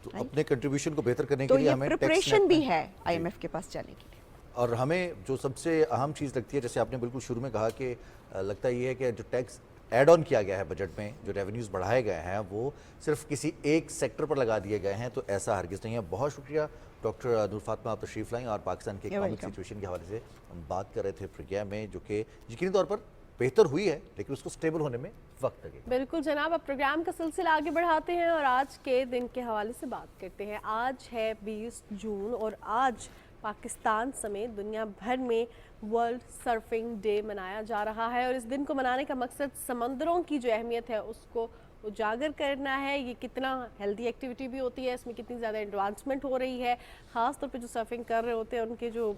तो अपने कंट्रीब्यूशन को बेहतर करने के लिए हमें प्रिपरेशन भी है आईएमएफ के पास जाने के लिए। और हमें जो सबसे अहम चीज़ लगती है, जैसे आपने बिल्कुल शुरू में कहा कि लगता ये है कि जो टैक्स ऐड ऑन किया गया है बजट में, जो रेवेन्यूज़ बढ़ाए गए हैं वो सिर्फ किसी एक सेक्टर पर लगा दिए गए हैं, तो ऐसा हरगिज़ नहीं है। बहुत शुक्रिया डॉक्टर नूर फातिमा, आप तशरीफ़ लाई और पाकिस्तान के इकोनॉमिक सिचुएशन के हवाले से हम बात कर रहे थे प्रज्ञा में, जो कि यकीनी तौर पर बेहतर हुई है लेकिन उसको स्टेबल होने में वक्त लगेगा। बिल्कुल जनाब, अब प्रोग्राम का सिलसिला आगे बढ़ाते हैं और आज के दिन के हवाले से बात करते हैं। आज है 20 जून और आज पाकिस्तान समेत दुनिया भर में वर्ल्ड सर्फिंग डे मनाया जा रहा है और इस दिन को मनाने का मकसद समंदरों की जो अहमियत है उसको उजागर करना है। ये कितना हेल्दी एक्टिविटी भी होती है, इसमें कितनी ज़्यादा एडवांसमेंट हो रही है, ख़ास तौर पे जो सर्फिंग कर रहे होते हैं उनके जो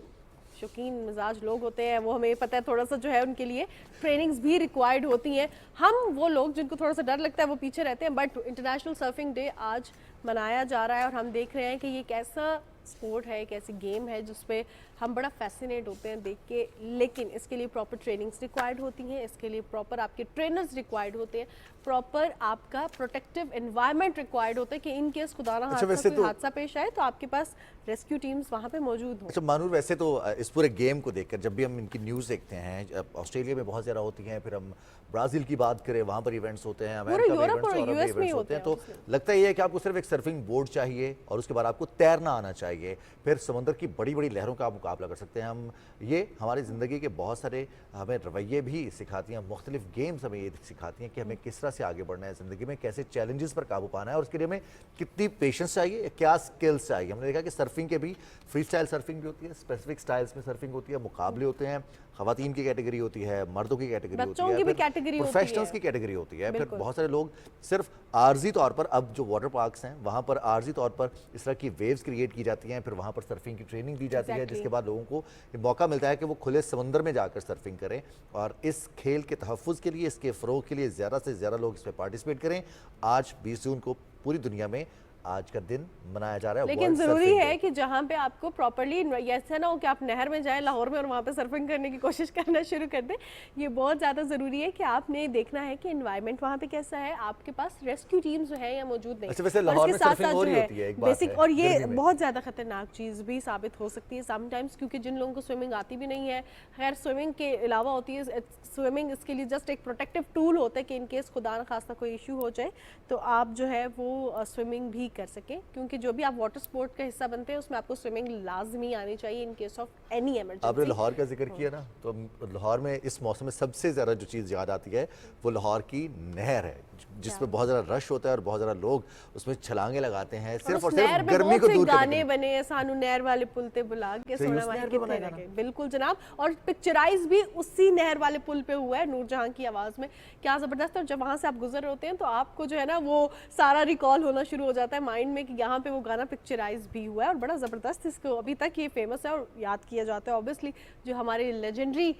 शौकीन मिजाज लोग होते हैं, वो हमें पता है थोड़ा सा जो है उनके लिए ट्रेनिंग्स भी रिक्वायर्ड होती हैं। हम वो लोग जिनको थोड़ा सा डर लगता है वो पीछे रहते हैं, बट इंटरनेशनल सर्फिंग डे आज मनाया जा रहा है और हम देख रहे हैं कि ये एक ऐसा स्पोर्ट है, एक ऐसी गेम है जिस पे हम बड़ा फैसिनेट होते हैं देख के, लेकिन इसके लिए प्रॉपर ट्रेनिंग्स रिक्वायर्ड होती हैं, इसके लिए प्रॉपर आपके ट्रेनर्स रिक्वायर्ड होते हैं, प्रॉपर आपका प्रोटेक्टिव एनवायरनमेंट रिक्वायर्ड होता है कि इन केस खुदा ना हादसा पेश आए तो आपके पास रेस्क्यू टीम्स वहाँ पे मौजूद हों। अच्छा मानूर, वैसे तो इस पूरे गेम को देखकर जब भी हम इनकी न्यूज़ देखते हैं, ऑस्ट्रेलिया में बहुत ज़्यादा होती हैं, फिर हम ब्राज़ील की बात करें वहाँ पर इवेंट्स होते हैं, अमेरिका में इवेंट्स होते हैं, तो लगता ये है कि आपको सिर्फ एक सर्फिंग बोर्ड चाहिए और उसके बाद आपको तैरना आना चाहिए, फिर समंदर की बड़ी बड़ी लहरों का आप مقابلہ کر سکتے ہیں ہم. یہ ہماری زندگی کے بہت سارے ہمیں رویے بھی سکھاتی ہیں, مختلف گیمز ہمیں یہ سکھاتی ہیں کہ ہمیں کس طرح سے آگے بڑھنا ہے زندگی میں, کیسے چیلنجز پر قابو پانا ہے, اور اس کے لیے ہمیں کتنی پیشنس چاہیے, کیا سکلز چاہیے. ہم نے دیکھا کہ سرفنگ کے بھی فری اسٹائل سرفنگ بھی ہوتی ہے, اسپیسیفک سٹائلز میں سرفنگ ہوتی ہے, مقابلے ہوتے ہیں, خواتین کی کیٹیگری ہوتی ہے, مردوں کی کیٹیگری ہوتی بچوں ہے, کی بھی پھر کیٹیگری ہوتی ہے, پروفیشنلز کی کیٹیگری ہوتی ہے. پھر بہت سارے لوگ صرف عارضی طور پر, اب جو واٹر پارکس ہیں وہاں پر عارضی طور پر اس طرح کی ویوز کریٹ کی جاتی ہیں, پھر وہاں پر سرفنگ کی ٹریننگ دی جاتی ہے, جس کے بعد لوگوں کو موقع ملتا ہے کہ وہ کھلے سمندر میں جا کر سرفنگ کریں. اور اس کھیل کے تحفظ کے لیے, اس کے فروغ کے لیے زیادہ سے زیادہ لوگ اس میں پارٹیسپیٹ کریں. آج 20 جون کو پوری دنیا میں آج کا دن منایا جا رہا ہے. لیکن ضروری ہے کہ جہاں پہ آپ کو پراپرلی, ایسا نہ ہو کہ آپ نہر میں جائیں لاہور میں اور وہاں پہ سرفنگ کرنے کی کوشش کرنا شروع کر دیں. یہ بہت زیادہ ضروری ہے کہ آپ نے دیکھنا ہے کہ انوائرمنٹ وہاں پہ کیسا ہے, آپ کے پاس ریسکیو ٹیمز جو ہیں یا موجود نہیں. ویسے لاہور میں سرفنگ ہو رہی ہوتی ہے ایک بات ہے, اور یہ بہت زیادہ خطرناک چیز بھی ثابت ہو سکتی ہے سم ٹائمز, کیونکہ جن لوگوں کو سوئمنگ آتی بھی نہیں ہے, خیر سوئمنگ کے علاوہ ہوتی ہے سوئمنگ, اس کے لیے جسٹ ایک پروٹیکٹیو ٹول ہوتا ہے کہ ان کیس خدا نخواستہ کوئی ایشو ہو جائے تو آپ جو ہے وہ سوئمنگ بھی کر سکیں. کیونکہ جو بھی آپ واٹر سپورٹ کا حصہ بنتے ہیں اس میں آپ کو سوئمنگ لازمی آنی چاہیے in case of any emergency. آپ نے لاہور کا ذکر کیا نا, تو لاہور میں اس موسم میں سب سے زیادہ جو چیز یاد آتی ہے وہ لاہور کی نہر ہے, جس میں بہت زیادہ رش ہوتا ہے اور بہت زیادہ لوگ اس میں چھلانگیں لگاتے ہیں صرف اور صرف گرمی کو دور کرنے کے لیے. گانے بنے ہیں, سانو نہر والے پل تے بلا کے سونا ماہی کتنے لگے. بالکل جناب, اور پکچرائز بھی اسی نہر والے پل پہ ہوا ہے نور جہاں کی آواز میں. کیا زبردست ہے. اور جب وہاں سے آپ گزر رہے ہوتے ہیں تو آپ کو جو ہے نا وہ سارا ریکال ہونا شروع ہو جاتا ہے مائنڈ میں کہ یہاں پہ وہ گانا پکچرائز بھی ہوا ہے, اور بڑا زبردست, اس کو ابھی تک یہ فیمس ہے اور یاد کیا جاتا ہے. اوبیسلی جو ہمارے لیجنڈری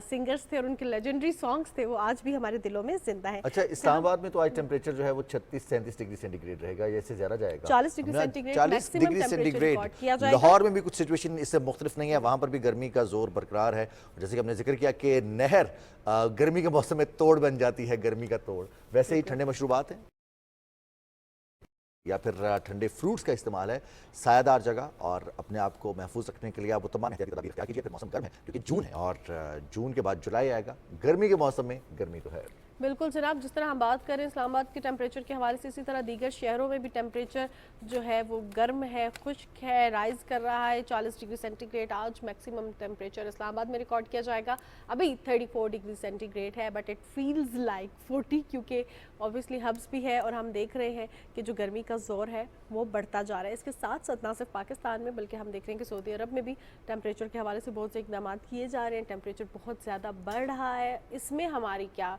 سنگرز تھے اور ان کے لیجنڈری سانگز تھے وہ آج بھی ہمارے دلوں میں زندہ ہیں. اچھا, اسلام آباد میں تو آج ٹیمپریچر جو ہے وہ 36-37 ڈگری سینٹی گریڈ رہے گا, یا اس سے زیادہ جائے گا. 40 degree centigrade 40 maximum degree centi temperature grade. Record کیا جائے گا. لاہور میں بھی کچھ سچویشن اس سے مختلف نہیں ہے, وہاں پر بھی گرمی کا زور برقرار ہے. جیسے کہ ہم نے ذکر کیا کہ نہر گرمی کے موسم میں توڑ بن جاتی ہے, گرمی کا توڑ. ویسے ہی ٹھنڈے مشروبات ہیں یا پھر ٹھنڈے فروٹس کا استعمال ہے سایہ دار جگہ, اور اپنے آپ کو محفوظ رکھنے کے لیے آپ وہ تمام احتیاطی تدابیر اختیار کیجیے. پھر موسم گرم ہے کیونکہ جون ہے, اور جون کے بعد جولائی آئے گا. گرمی کے موسم میں گرمی تو ہے. بالکل جناب, جس طرح ہم بات کریں اسلام آباد کے ٹیمپریچر کے حوالے سے, اسی طرح دیگر شہروں میں بھی ٹیمپریچر جو ہے وہ گرم ہے, خشک ہے, رائز کر رہا ہے. 40 ڈگری سینٹی گریڈ آج میکسیمم ٹیمپریچر اسلام آباد میں ریکارڈ کیا جائے گا. ابھی 34 ڈگری سینٹی گریڈ ہے, بٹ اٹ فیلز لائک 40, کیونکہ اوبیسلی ہبس بھی ہے اور ہم دیکھ رہے ہیں کہ جو گرمی کا زور ہے وہ بڑھتا جا رہا ہے. اس کے ساتھ ساتھ نہ صرف پاکستان میں بلکہ ہم دیکھ رہے ہیں کہ سعودی عرب میں بھی ٹیمپریچر کے حوالے سے بہت سے اقدامات کیے جا رہے ہیں. ٹیمپریچر بہت زیادہ بڑھ رہا ہے, اس میں ہماری کیا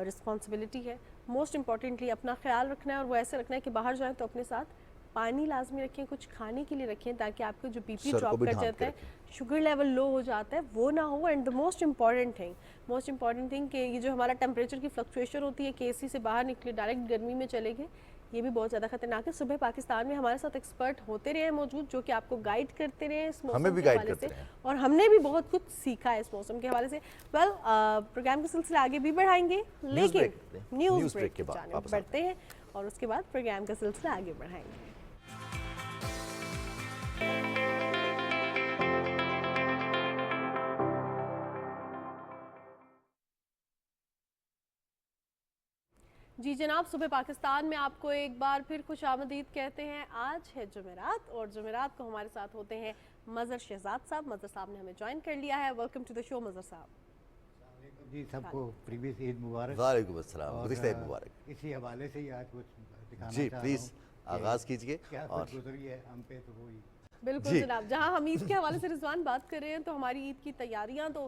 رسپانسبلٹی ہے؟ موسٹ امپورٹنٹلی اپنا خیال رکھنا ہے, اور وہ ایسے رکھنا ہے کہ باہر جائیں تو اپنے ساتھ پانی لازمی رکھیں, کچھ کھانے کے لیے رکھیں تاکہ آپ کو جو بی پی ڈراپ کر جاتا ہے, شوگر لیول لو ہو جاتا ہے, وہ نہ ہو. And the most important thing کہ یہ جو ہمارا ٹیمپریچر کی فلکچویشن ہوتی ہے کہ اے سی سے باہر نکلے ڈائریکٹ گرمی میں چلے گئے, یہ بھی بہت زیادہ خطرناک ہے. صبح پاکستان میں ہمارے ساتھ ایکسپرٹ ہوتے رہے ہیں موجود, جو کہ آپ کو گائیڈ کرتے رہے اس موسم کے حوالے سے, اور ہم نے بھی بہت کچھ سیکھا ہے اس موسم کے حوالے سے. پروگرام کا سلسلہ آگے بھی بڑھائیں گے, لیکن نیوز بریک کی جانب بڑھتے ہیں اور اس کے بعد پروگرام کا سلسلہ آگے بڑھائیں گے. جی جناب, صبح پاکستان میں آپ کو ایک بار پھر خوش آمدید کہتے ہیں. آج ہے جمعرات, اور جمعرات کو ہمارے ساتھ ہوتے ہیں مظہر شہزاد صاحب. مظہر صاحب نے ہمیں جوائن کر لیا ہے. ویلکم ٹو دا شو مظہر صاحب. جی, سب کو پریویس عید مبارک. وعلیکم السلام, گزشتہ عید مبارک. اسی حوالے سے ہی آج کچھ دکھانا جی پلیز آغاز کیجیے. کیا کچھ گزری ہے ہم پہ, تو وہی بالکل جناب, جہاں ہم عید کے حوالے سے رضوان بات کر رہے ہیں تو ہماری عید کی تیاریاں تو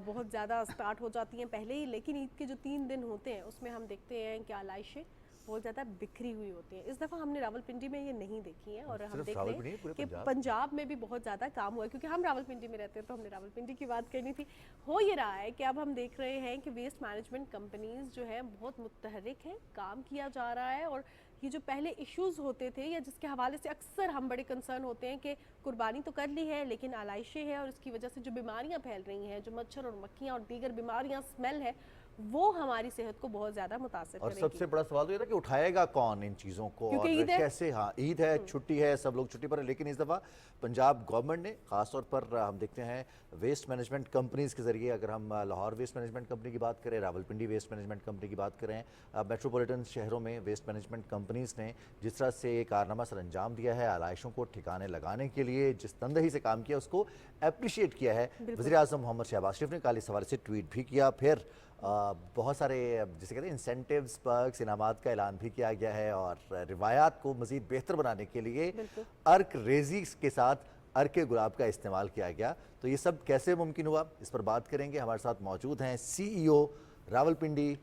بہت زیادہ سٹارٹ ہو جاتی ہیں پہلے ہی, لیکن عید کے جو 3 دن ہوتے ہیں اس میں ہم دیکھتے ہیں کہ آلائشیں بہت زیادہ بکھری ہوئی ہوتی ہیں. اس دفعہ ہم نے راولپنڈی میں یہ نہیں دیکھی ہیں, اور ہم دیکھ رہے ہیں کہ پنجاب میں بھی بہت زیادہ کام ہوا ہے, کیونکہ ہم راولپنڈی میں رہتے ہیں تو ہم نے راولپنڈی کی بات کرنی تھی. ہو یہ رہا ہے کہ اب ہم دیکھ رہے ہیں کہ ویسٹ مینجمنٹ کمپنیز جو ہیں بہت متحرک ہیں, کام کیا جا رہا ہے, اور یہ جو پہلے ایشوز ہوتے تھے یا جس کے حوالے سے اکثر ہم بڑے کنسرن ہوتے ہیں کہ قربانی تو کر لی ہے لیکن آلائشیں ہیں, اور اس کی وجہ سے جو بیماریاں پھیل رہی ہیں, جو مچھر اور مکھیاں اور دیگر بیماریاں, اسمیل ہے, وہ ہماری صحت کو بہت زیادہ متاثر اور کرے سب گی. سے بڑا سوال تو یہ تھا کہ اٹھائے گا کون ان چیزوں کو کیونکہ اور عید ہے. کیسے. ہاں عید ہے, چھٹی ہے, سب لوگ چھٹی پر ہیں, لیکن اس دفعہ پنجاب گورنمنٹ نے خاص طور پر ہم دیکھتے ہیں ویسٹ مینجمنٹ کمپنیز کے ذریعے, اگر ہم لاہور ویسٹ مینجمنٹ کمپنی کی بات کریں, راولپنڈی ویسٹ مینجمنٹ کمپنی کی بات کریں, میٹروپولیٹن شہروں میں ویسٹ مینجمنٹ کمپنیز نے جس طرح سے یہ کارنامہ سر انجام دیا ہے, آلائشوں کو ٹھکانے لگانے کے لیے جس تندہی سے کام کیا, اس کو اپریشیٹ کیا ہے. وزیر اعظم محمد شہباز شریف نے کل اس حوالے سے ٹویٹ بھی کیا. پھر بہت سارے جسے کہتے ہیں انسینٹیوز, پرکس, انعامات کا اعلان بھی کیا گیا ہے, اور روایات کو مزید بہتر بنانے کے لیے ارک ریزی کے ساتھ ارک گلاب کا استعمال کیا گیا. تو یہ سب کیسے ممکن ہوا, اس پر بات کریں گے. ہمارے ساتھ موجود ہیں سی ای او راولپنڈی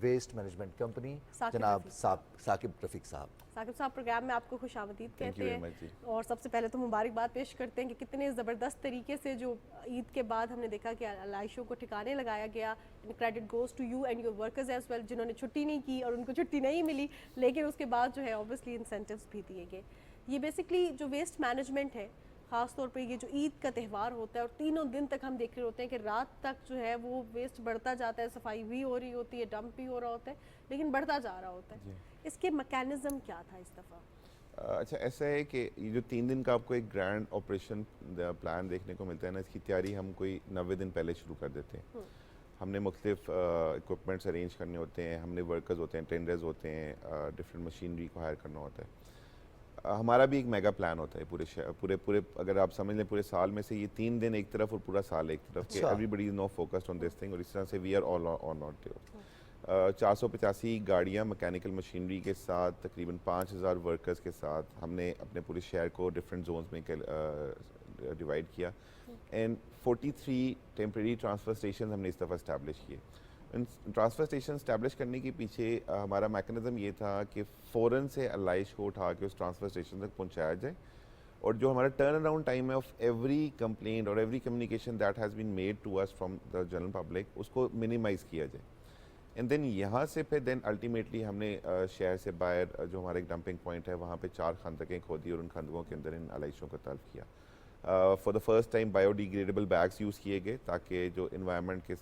ویسٹ مینجمنٹ کمپنی جناب ثاقب رفیق صاحب. ثاقب صاحب, پروگرام میں آپ کو خوش آمدید کہتے ہیں, اور سب سے پہلے تو مبارکباد پیش کرتے ہیں کہ کتنے زبردست طریقے سے جو عید کے بعد ہم نے دیکھا کہ علائشوں کو ٹھکانے لگایا گیا. Credit goes to you and your workers as well, جنہوں نے چھٹی نہیں کی اور ان کو چھٹی نہیں ملی, لیکن اس کے بعد جو ہے اوبویسلی انسینٹیوز بھی دیے گئے. یہ بیسکلی جو ویسٹ مینجمنٹ ہے, خاص طور پہ یہ جو عید کا تہوار ہوتا ہے اور تینوں دن تک ہم دیکھ رہے ہوتے ہیں کہ رات تک جو ہے وہ ویسٹ بڑھتا جاتا ہے, صفائی بھی ہو رہی ہوتی ہے, ڈمپ بھی ہو رہا ہوتا ہے, لیکن بڑھتا جا رہا ہوتا ہے. اس کے میکینزم کیا تھا اس دفعہ؟ اچھا, ایسا ہے کہ یہ جو 3 دن کا آپ کو ایک گرینڈ آپریشن پلان دیکھنے کو ملتا ہے نا, اس کی تیاری ہم کوئی 90 دن پہلے شروع کر دیتے ہیں. ہم نے مختلف اکوپمنٹس ارینج کرنے ہوتے ہیں, ہم نے ورکرز ہوتے ہیں, ٹینڈرز ہوتے ہیں, ڈفرینٹ مشینری کو ہائر کرنا ہوتا ہے. ہمارا بھی ایک میگا پلان ہوتا ہے پورے اگر آپ سمجھ لیں پورے سال میں سے یہ 3 دن ایک طرف اور پورا سال ایک طرف, کہ everybody is now focused on this thing, اور اس طرح سے we are all on not there. 485 گاڑیاں میکینیکل مشینری کے ساتھ, تقریباً 5000 ورکرز کے ساتھ ہم نے اپنے پورے شہر کو ڈفرینٹ زونز میں ڈیوائڈ کیا, اینڈ 43 ٹیمپریری ٹرانسفر اسٹیشن ہم نے اس دفعہ اسٹیبلش کیے. ٹرانسفر اسٹیشن اسٹیبلش کرنے کے پیچھے ہمارا میکنزم یہ تھا کہ فوراً سے علائش کو اٹھا کے اس ٹرانسفر اسٹیشن تک پہنچایا جائے, اور جو ہمارا ٹرن اراؤنڈ ٹائم ہے آف ایوری کمپلینٹ اور every communication that has been made to us from the general public, اس کو منیمائز کیا جائے. اینڈ دین یہاں سے پھر دین الٹیمیٹلی ہم نے شہر سے باہر جو ہمارا ایک ڈمپنگ پوائنٹ ہے وہاں پہ 4 خندقیں کھودی, اور ان خندقوں کے اندر ان علائشوں کو تلف کیا. For the first time biodegradable bags use کیے گئے تاکہ جو انوائرمنٹ کے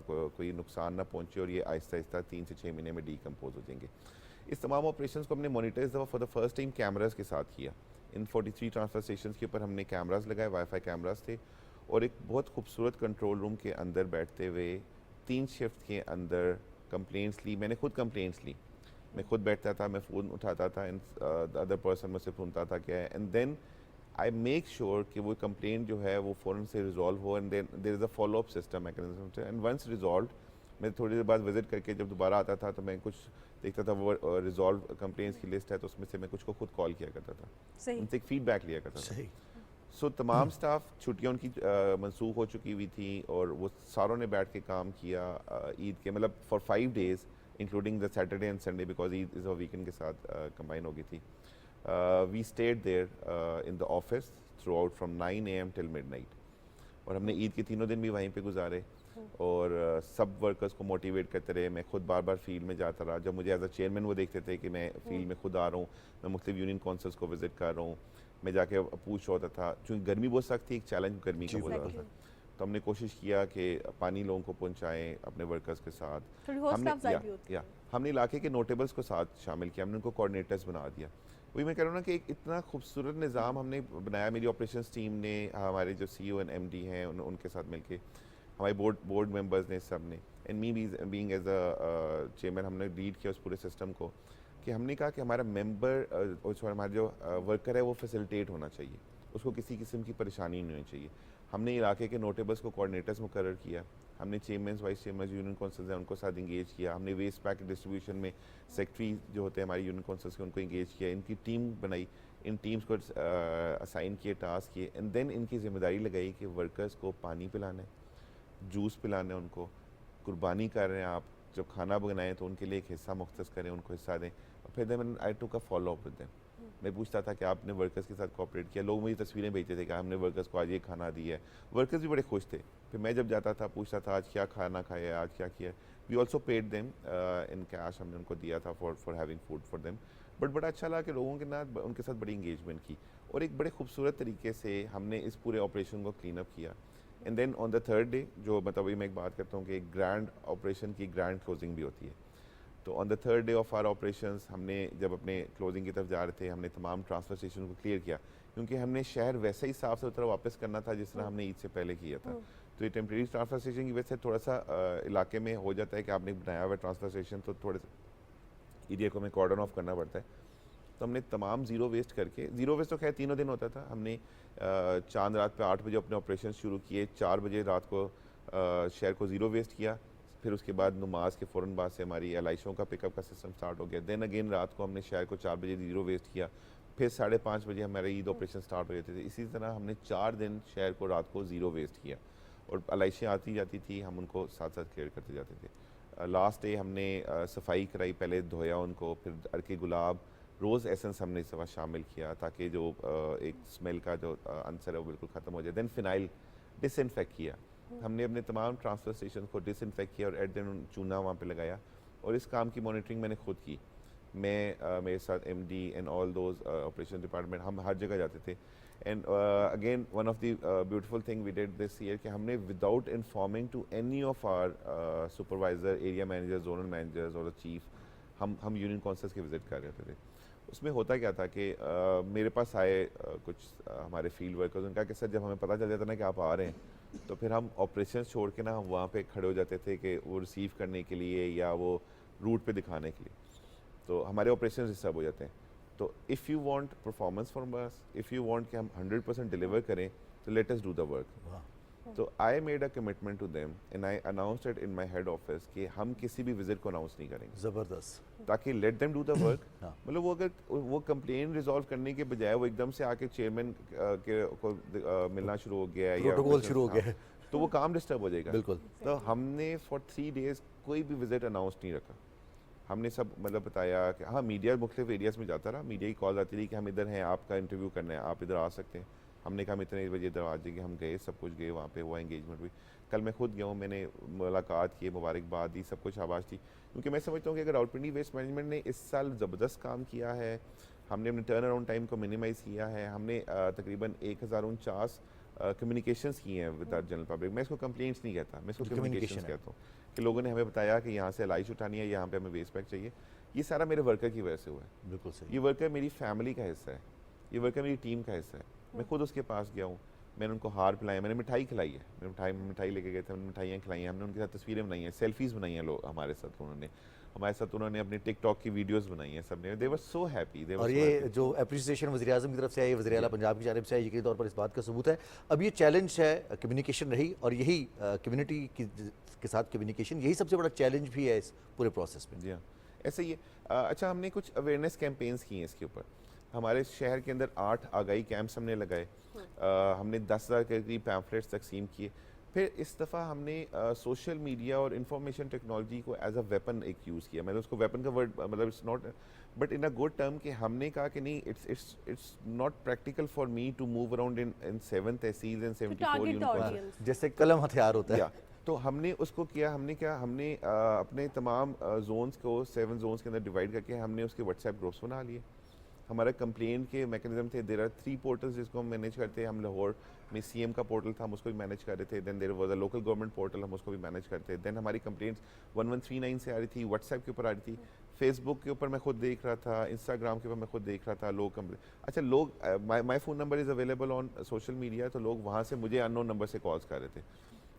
کوئی نقصان نہ پہنچے, اور یہ آہستہ آہستہ 3 سے 6 مہینے میں ڈیکمپوز ہو جائیں گے. اس تمام آپریشنس کو ہم نے مانیٹر اس دفعہ for the first time cameras کے ساتھ کیا. ان 43 ٹرانسفر اسٹیشنس کے اوپر ہم نے کیمراز لگائے, وائی فائی کیمراز تھے, اور ایک بہت خوبصورت کنٹرول روم کے اندر بیٹھتے ہوئے 3 شفٹ کے اندر کمپلینٹس لی. میں نے خود کمپلینٹس لی, میں خود بیٹھتا تھا, میں فون اٹھاتا تھا, ادر پرسن مجھ سے سنتا تھا کیا ہے, and then I make sure کہ وہ کمپلینٹ جو ہے وہ فوراً سے ریزالو ہو, and then there is a follow up system mechanism, and once resolved میں تھوڑی دیر بعد وزٹ کر کے جب دوبارہ آتا تھا تو میں کچھ دیکھتا تھا وہ ریزالو کمپلینٹس کی لسٹ ہے, تو اس میں سے میں کچھ کو خود کال کیا کرتا تھا, ان سے ایک فیڈ بیک لیا کرتا تھا. سو تمام سٹاف چھٹیاں ان کی منسوخ ہو چکی ہوئی تھیں, اور وہ ساروں نے بیٹھ کے کام کیا عید کے, مطلب for 5 days including the Saturday and Sunday, because Eid is weekend کے ساتھ کمبائن ہو گئی تھی. We stayed there in the office throughout from 9 AM till midnight, اور ہم نے عید کے 3 دن بھی وہیں پہ گزارے, اور سب ورکرز کو موٹیویٹ کرتے رہے. میں خود بار بار فیلڈ میں جاتا رہا, جب مجھے ایز اے چیئرمین وہ دیکھتے تھے کہ میں فیلڈ میں خود آ رہا ہوں, میں مختلف یونین کونسلس کو وزٹ کر رہا ہوں, میں جا کے پوچھ رہا ہوتا تھا. چونکہ گرمی بہت سخت تھی, ایک چیلنج گرمی کا بہت زیادہ تھا, تو ہم نے کوشش کیا کہ پانی لوگوں کو پہنچائیں اپنے ورکرز کے ساتھ. ہم نے علاقے کے نوٹیبلس کو ساتھ شامل کیا, ہم نے ان کو کوآرڈینیٹرز بنا دیا. وہی میں کہہ رہا ہوں نا کہ ایک اتنا خوبصورت نظام ہم نے بنایا. میری آپریشنس ٹیم نے, ہمارے جو سی او اینڈ ایم ڈی ہیں ان کے ساتھ مل کے, ہمارے بورڈ ممبرز نے, سب نے, and me being as a chairman, ہم نے لیڈ کیا اس پورے سسٹم کو, کہ ہم نے کہا کہ ہمارا ممبر ہمارا جو ورکر ہے وہ فیسیلیٹیٹ ہونا چاہیے, اس کو کسی قسم کی پریشانی نہیں ہونی چاہیے. ہم نے علاقے کے نوٹیبلس کو کوآرڈینیٹرز مقرر کیا, ہم نے چیئرمینس وائس چیئرمینس یونین کونسلز ہیں ان کو ساتھ انگیج کیا, ہم نے ویسٹ پیک ڈسٹریبیوشن میں سیکٹری جو ہوتے ہیں ہماری یونین کونسلز کے ان کو انگیج کیا, ان کی ٹیم بنائی, ان ٹیمز کو اسائن کیے, ٹاسک کیے, اینڈ دین ان کی ذمہ داری لگائی کہ ورکرز کو پانی پلانا ہے, جوس پلانا ہے, ان کو قربانی کر رہے ہیں آپ, جب کھانا بنائیں تو ان کے لیے ایک حصہ مختص کریں, ان کو حصہ دیں. اور پھر دین آئی ٹوک اے فالو اپ ود دیم. میں پوچھتا تھا کہ آپ نے ورکرز کے ساتھ کوآپریٹ کیا. لوگ مجھے تصویریں بھیجتے تھے کہ ہم نے ورکرز کو آج یہ کھانا دیا ہے. ورکرز بھی بڑے خوش تھے. پھر میں جب جاتا تھا پوچھتا تھا آج کیا کھانا کھایا, آج کیا کیا. We also paid them in cash, ہم نے ان کو دیا تھا for having food for them. But بڑا اچھا لگا کہ لوگوں کے ساتھ ان کے ساتھ بڑی انگیجمنٹ کی, اور ایک بڑے خوبصورت طریقے سے ہم نے اس پورے آپریشن کو کلین اپ کیا. And then on the third day جو مطلب میں ایک بات کرتا ہوں کہ ایک گرینڈ آپریشن کی گرینڈ کلوزنگ بھی ہوتی ہے. تو on the third day of our operations ہم نے جب اپنے کلوزنگ کی طرف جا رہے تھے ہم نے تمام ٹرانسفر اسٹیشن کو کلیئر کیا, کیونکہ ہم نے شہر ویسے ہی صاف ستھرا واپس کرنا تھا جس طرح ہم نے عید سے پہلے کیا تھا. تو یہ ٹیمپریری ٹرانسفر اسٹیشن کی وجہ سے تھوڑا سا علاقے میں ہو جاتا ہے کہ آپ نے بنایا ہوا ٹرانسفر اسٹیشن تو تھوڑے ایریا کو ہمیں کارڈن آف کرنا پڑتا ہے. تو ہم نے تمام زیرو ویسٹ کر کے, زیرو ویسٹ تو خیر تینوں دن ہوتا تھا, ہم نے چاند رات پہ 8 بجے اپنے آپریشن شروع کیے, 4 بجے رات کو شہر کو زیرو ویسٹ کیا. پھر اس کے بعد نماز کے فوراً بعد سے ہماری علائشوں کا پک اپ کا سسٹم سٹارٹ ہو گیا. دین اگین رات کو ہم نے شہر کو 4 بجے زیرو ویسٹ کیا. پھر 5:30 بجے ہمارے عید آپریشن سٹارٹ ہو جاتے تھے. اسی طرح ہم نے 4 دن شہر کو رات کو زیرو ویسٹ کیا اور علائشیں آتی جاتی تھی, ہم ان کو ساتھ ساتھ کلیئر کرتے جاتے تھے. لاسٹ ڈے ہم نے صفائی کرائی, پہلے دھویا ان کو, پھر عرق گلاب روز ایسنس ہم نے اس دفعہ شامل کیا تاکہ جو ایک اسمیل کا جو عنصر ہے وہ بالکل ختم ہو جائے. دین فنائل ڈس انفیکٹ کیا, ہم نے اپنے تمام ٹرانسفر اسٹیشن کو ڈس انفیکٹ کیا اور ایٹ دین چونا وہاں پہ لگایا. اور اس کام کی مانیٹرنگ میں نے خود کی, میں میرے ساتھ M D and all those operation department, ہم ہر جگہ جاتے تھے. And again one of the beautiful thing we did this year کہ ہم نے without informing to any of our supervisor, area manager, zonal managers اور چیف, ہم یونین کونسلس کے وزٹ کر رہے تھے. اس میں ہوتا کیا تھا کہ میرے پاس آئے کچھ ہمارے فیلڈ ورکرز, ان کا کہ سر جب ہمیں پتہ چل جاتا نا کہ آپ آ رہے ہیں تو پھر ہم آپریشن چھوڑ کے نا ہم وہاں پہ کھڑے ہو جاتے تھے کہ وہ ریسیو کرنے کے لیے یا وہ روٹ پہ دکھانے کے لیے. تو ہمارے آپریشن ڈسٹرب ہو جاتے ہیں. تو if you want performance from us, if you want کہ ہم 100% ڈلیور کریں تو let us do the work. تو I made a commitment to them and I announced it in my head office کہ ہم کسی بھی وزٹ کو اناؤنس نہیں کریں گے. زبردست. تاکہ let them do the work. مطلب وہ اگر وہ کمپلین ریزالو کرنے کے بجائے وہ ایک دم سے آ کے چیئرمین کے کو ملنا شروع ہو گیا یا پروٹوکول شروع ہو گیا تو وہ کام ڈسٹرب ہو جائے گا. بالکل. تو ہم نے فار 3 days کوئی بھی وزٹ اناؤنس نہیں رکھا. ہم نے سب مطلب بتایا کہ ہاں میڈیا مختلف ایریاز میں جاتا رہا, میڈیا کی کال آتی رہی کہ ہم ادھر ہیں, آپ کا انٹرویو کرنا ہے, آپ ادھر آ سکتے ہیں. ہم نے کہا ہم اتنے بجے ادھر آ جائیں گے. ہم گئے, سب کچھ گئے وہاں پہ, وہ انگیجمنٹ ہوئی. کل میں خود گیا ہوں, میں نے ملاقات کی, مبارکباد دی, سب کچھ شاباش تھی. کیونکہ میں سمجھتا ہوں کہ اگر راولپنڈی ویسٹ مینجمنٹ نے اس سال زبردست کام کیا ہے, ہم نے اپنے ٹرن اراؤنڈ ٹائم کو منیمائز کیا ہے, ہم نے تقریباً 1049 کمیونیکیشنز کی ہیں ود آر جنرل پبلک. میں اس کو کمپلینٹس نہیں کہتا, میں اس کو کمیونیکیشنز کہتا ہوں کہ لوگوں نے ہمیں بتایا کہ یہاں سے علائش اٹھانی ہے, یہاں پہ ہمیں ویسٹ بیگ چاہیے. یہ سارا میرے ورکر کی وجہ سے ہوا ہے. بالکل صحیح. یہ ورکر میری فیملی کا حصہ ہے, یہ ورکر میری ٹیم کا حصہ ہے. میں خود اس کے پاس گیا ہوں, میں نے ان کو ہار پلایا, میں نے مٹھائی کھلائی ہے, میں مٹھائی لے کے گئے تھے, میں نے مٹھائیاں کھلائی ہیں, ہم نے ان کے ساتھ تصویریں بنائی ہیں, سیلفیز بنائی ہیں لوگ ہمارے ساتھ, انہوں نے ہمارے ساتھ انہوں نے اپنی ٹک ٹاک کی ویڈیوز بنائی ہیں, سب نے. دے ور سو ہیپی. اور یہ جو اپریسیشن وزیر اعظم کی طرف سے آئی, وزیر اعلیٰ پنجاب کی جانب سے آئی, یقینی طور پر اس بات کا ثبوت ہے. اب یہ چیلنج ہے, کمیونیکیشن رہی, اور یہی کمیونٹی کے ساتھ کمیونیکیشن, یہی سب سے بڑا چیلنج بھی ہے اس پورے پروسیس میں. جی ہاں ایسے ہی ہے. اچھا, ہم نے کچھ اویئرنیس کیمپینز کی ہیں اس کے اوپر. ہمارے شہر کے اندر 8 آگاہی کیمپس ہم نے لگائے, ہم نے 10,000 کے قریب پیمفلیٹس تقسیم کیے. پھر اس دفعہ ہم نے سوشل میڈیا اور انفارمیشن ٹیکنالوجی کو ایز اے ویپن ایک یوز کیا. میں نے اس کو ویپن کا ورڈ مطلب it's not but in a good term کہ ہم نے کہا کہ نہیں, it's not practical for me to move around in 7 تحصیل اینڈ 74 یونٹ, جیسے قلم ہتھیار ہوتا ہے. تو ہم نے اس کو کیا, ہم نے اپنے تمام زونس کو 7 زونس کے اندر ڈیوائڈ کر کے ہم نے اس کے واٹس ایپ گروپس بنا لیے. ہمارا کمپلینٹ کے میکینزم تھے, دیر آر 3 پورٹلز جس کو ہم مینیج کرتے ہیں. ہم لاہور میں سی ایم کا پورٹل تھا, ہم اس کو بھی مینیج کر رہے تھے. Then there was a local government portal, ہم اس کو بھی مینیج کرتے. دین ہماری کمپلینٹس 1139 سے آ رہی تھی, واٹس ایپ کے اوپر آ رہی تھی, فیس بک کے اوپر میں خود دیکھ رہا تھا, انسٹاگرام کے اوپر میں خود دیکھ رہا تھا. لوگ اچھا لوگ my phone number is available on social media, تو لوگ وہاں سے مجھے ان نون نمبر سے کالس کر رہے تھے.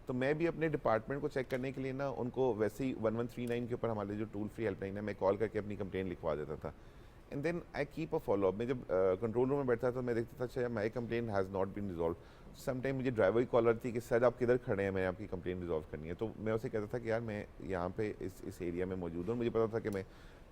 تو میں بھی اپنے ڈپارٹمنٹ کو چیک کرنے کے لیے نا ان کو ویسے ہی 1139 کے اوپر ہمارے جو ٹول فری ہیلپ لائن ہے, میں کال کر کے اپنی کمپلین لکھوا دیتا تھا. And then I keep a follow up. میں جب کنٹرول روم میں بیٹھتا تھا, میں دیکھتا تھا اچھا my complaint has not been resolve. Some time مجھے ڈرائیور کی کال آتی کہ سر آپ کدھر کھڑے ہیں, میں آپ کی کمپلین ریزالو کرنی ہے. تو میں اسے کہتا تھا کہ یار میں یہاں پہ اس ایریا میں موجود ہوں, مجھے پتا تھا کہ میں,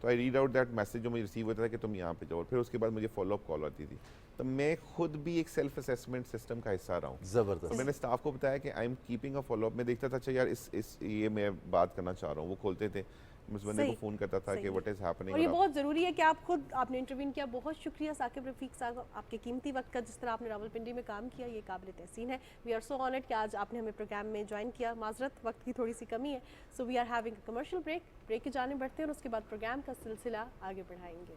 تو I read out that message جو مجھے ریسیو ہوتا تھا کہ تم یہاں پہ جاؤ. پھر اس کے بعد مجھے فالو اپ کال آتی تھی. تو میں خود بھی ایک سیلف اسیسمنٹ سسٹم کا حصہ رہا ہوں. زبردست. میں نے اسٹاف کو بتایا کہ I am keeping a follow up. میں دیکھتا تھا اچھا یار یہ میں بات کرنا چاہ رہا ہوں, وہ کھولتے تھے, اس بندے کو فون کرتا تھا کہ وٹ از ہیپننگ. اور یہ بہت ضروری ہے کہ آپ نے انٹرویو کیا. بہت شکریہ ثاقب رفیق صاحب, آپ کے قیمتی وقت کا, جس طرح آپ نے راولپنڈی میں کام کیا, یہ قابل تحسین ہے. وی آر سو آنرڈ کہ آج آپ نے ہمیں پروگرام میں جوائن کیا. معذرت وقت کی تھوڑی سی کمی ہے, so we are having a commercial break کی جانب بڑھتے ہیں اور اس کے بعد پروگرام کا سلسلہ آگے بڑھائیں گے.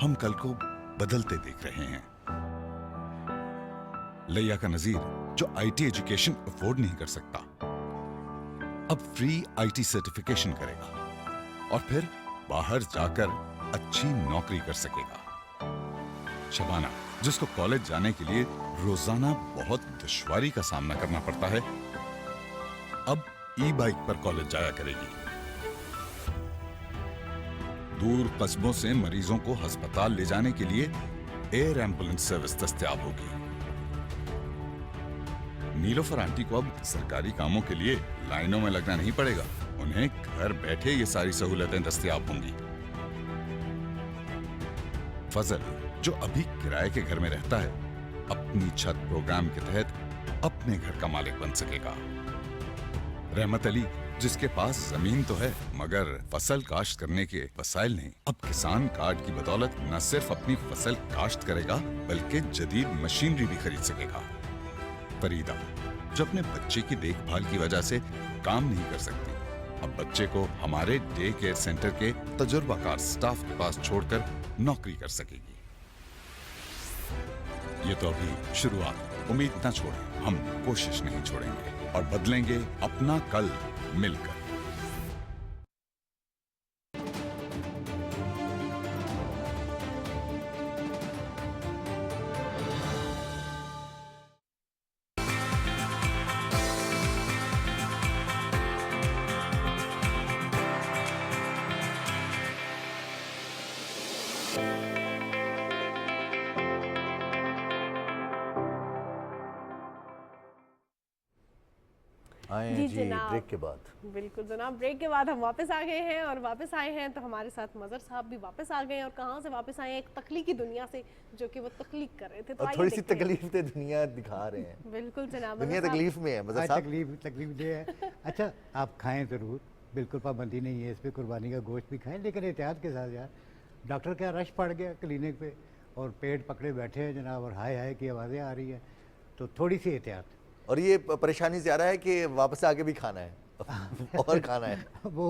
हम कल को बदलते देख रहे हैं। लैया का नजीर जो आईटी एजुकेशन अफोर्ड नहीं कर सकता, अब फ्री आईटी सर्टिफिकेशन करेगा और फिर बाहर जाकर अच्छी नौकरी कर सकेगा। शबाना जिसको कॉलेज जाने के लिए रोजाना बहुत दुश्वारी का सामना करना पड़ता है, अब ई बाइक पर कॉलेज जाया करेगी। दूर कस्बों से मरीजों को अस्पताल ले जाने के लिए एयर एम्बुलेंस सर्विस दस्तयाब होगी। नीलोफर आंटी को अब सरकारी कामों के लिए लाइनों में लगना नहीं पड़ेगा, उन्हें घर बैठे ये सारी सहूलतें दस्तयाब होंगी। फजल जो अभी किराए के घर में रहता है, अपनी छत प्रोग्राम के तहत अपने घर का मालिक बन सकेगा। रहमत अली जिसके पास जमीन तो है मगर फसल काश्त करने के वसाइल नहीं, अब किसान कार्ड की बदौलत न सिर्फ अपनी फसल काश्त करेगा बल्कि जदीद मशीनरी भी खरीद सकेगा। फरीदा जो अपने बच्चे की देखभाल की वजह से काम नहीं कर सकती, अब बच्चे को हमारे डे केयर सेंटर के तजुर्बाकार स्टाफ के पास छोड़कर नौकरी कर सकेगी। ये तो अभी शुरुआत, उम्मीद न छोड़ें, हम कोशिश नहीं छोड़ेंगे और बदलेंगे अपना कल मिलकर। आए जी जी जनाब। ब्रेक के बाद। बिल्कुल जनाब, ब्रेक के बाद हम वापस आ गए हैं और वापस आए हैं तो हमारे साथ मज़र साहब भी वापस आ गए हैं। और कहाँ से वापस आए हैं? एक तख्लीकी दुनिया से, जो कि वो तख्लीक कर रहे थे। तो और आइए थोड़ी सी देखते हैं। तकलीफ तो दुनिया दिखा रहे हैं। बिल्कुल जनाब, दुनिया मज़र साहब। तकलीफ में है मज़र आज साहब। तकलीफ ये है। अच्छा, आप खाएं ज़रूर, बिल्कुल पाबंदी नहीं है इस पर, कुर्बानी का गोश्त भी खाएं, लेकिन एहतियात के साथ यार। डॉक्टर क्या रश पड़ गया क्लिनिक पे और पेट पकड़े बैठे हैं जनाब, और हाय हाय की आवाज़ें आ रही हैं, तो थोड़ी सी एहतियात। और ये परेशानी ज़्यादा है कि वापस आके भी खाना है और खाना है। वो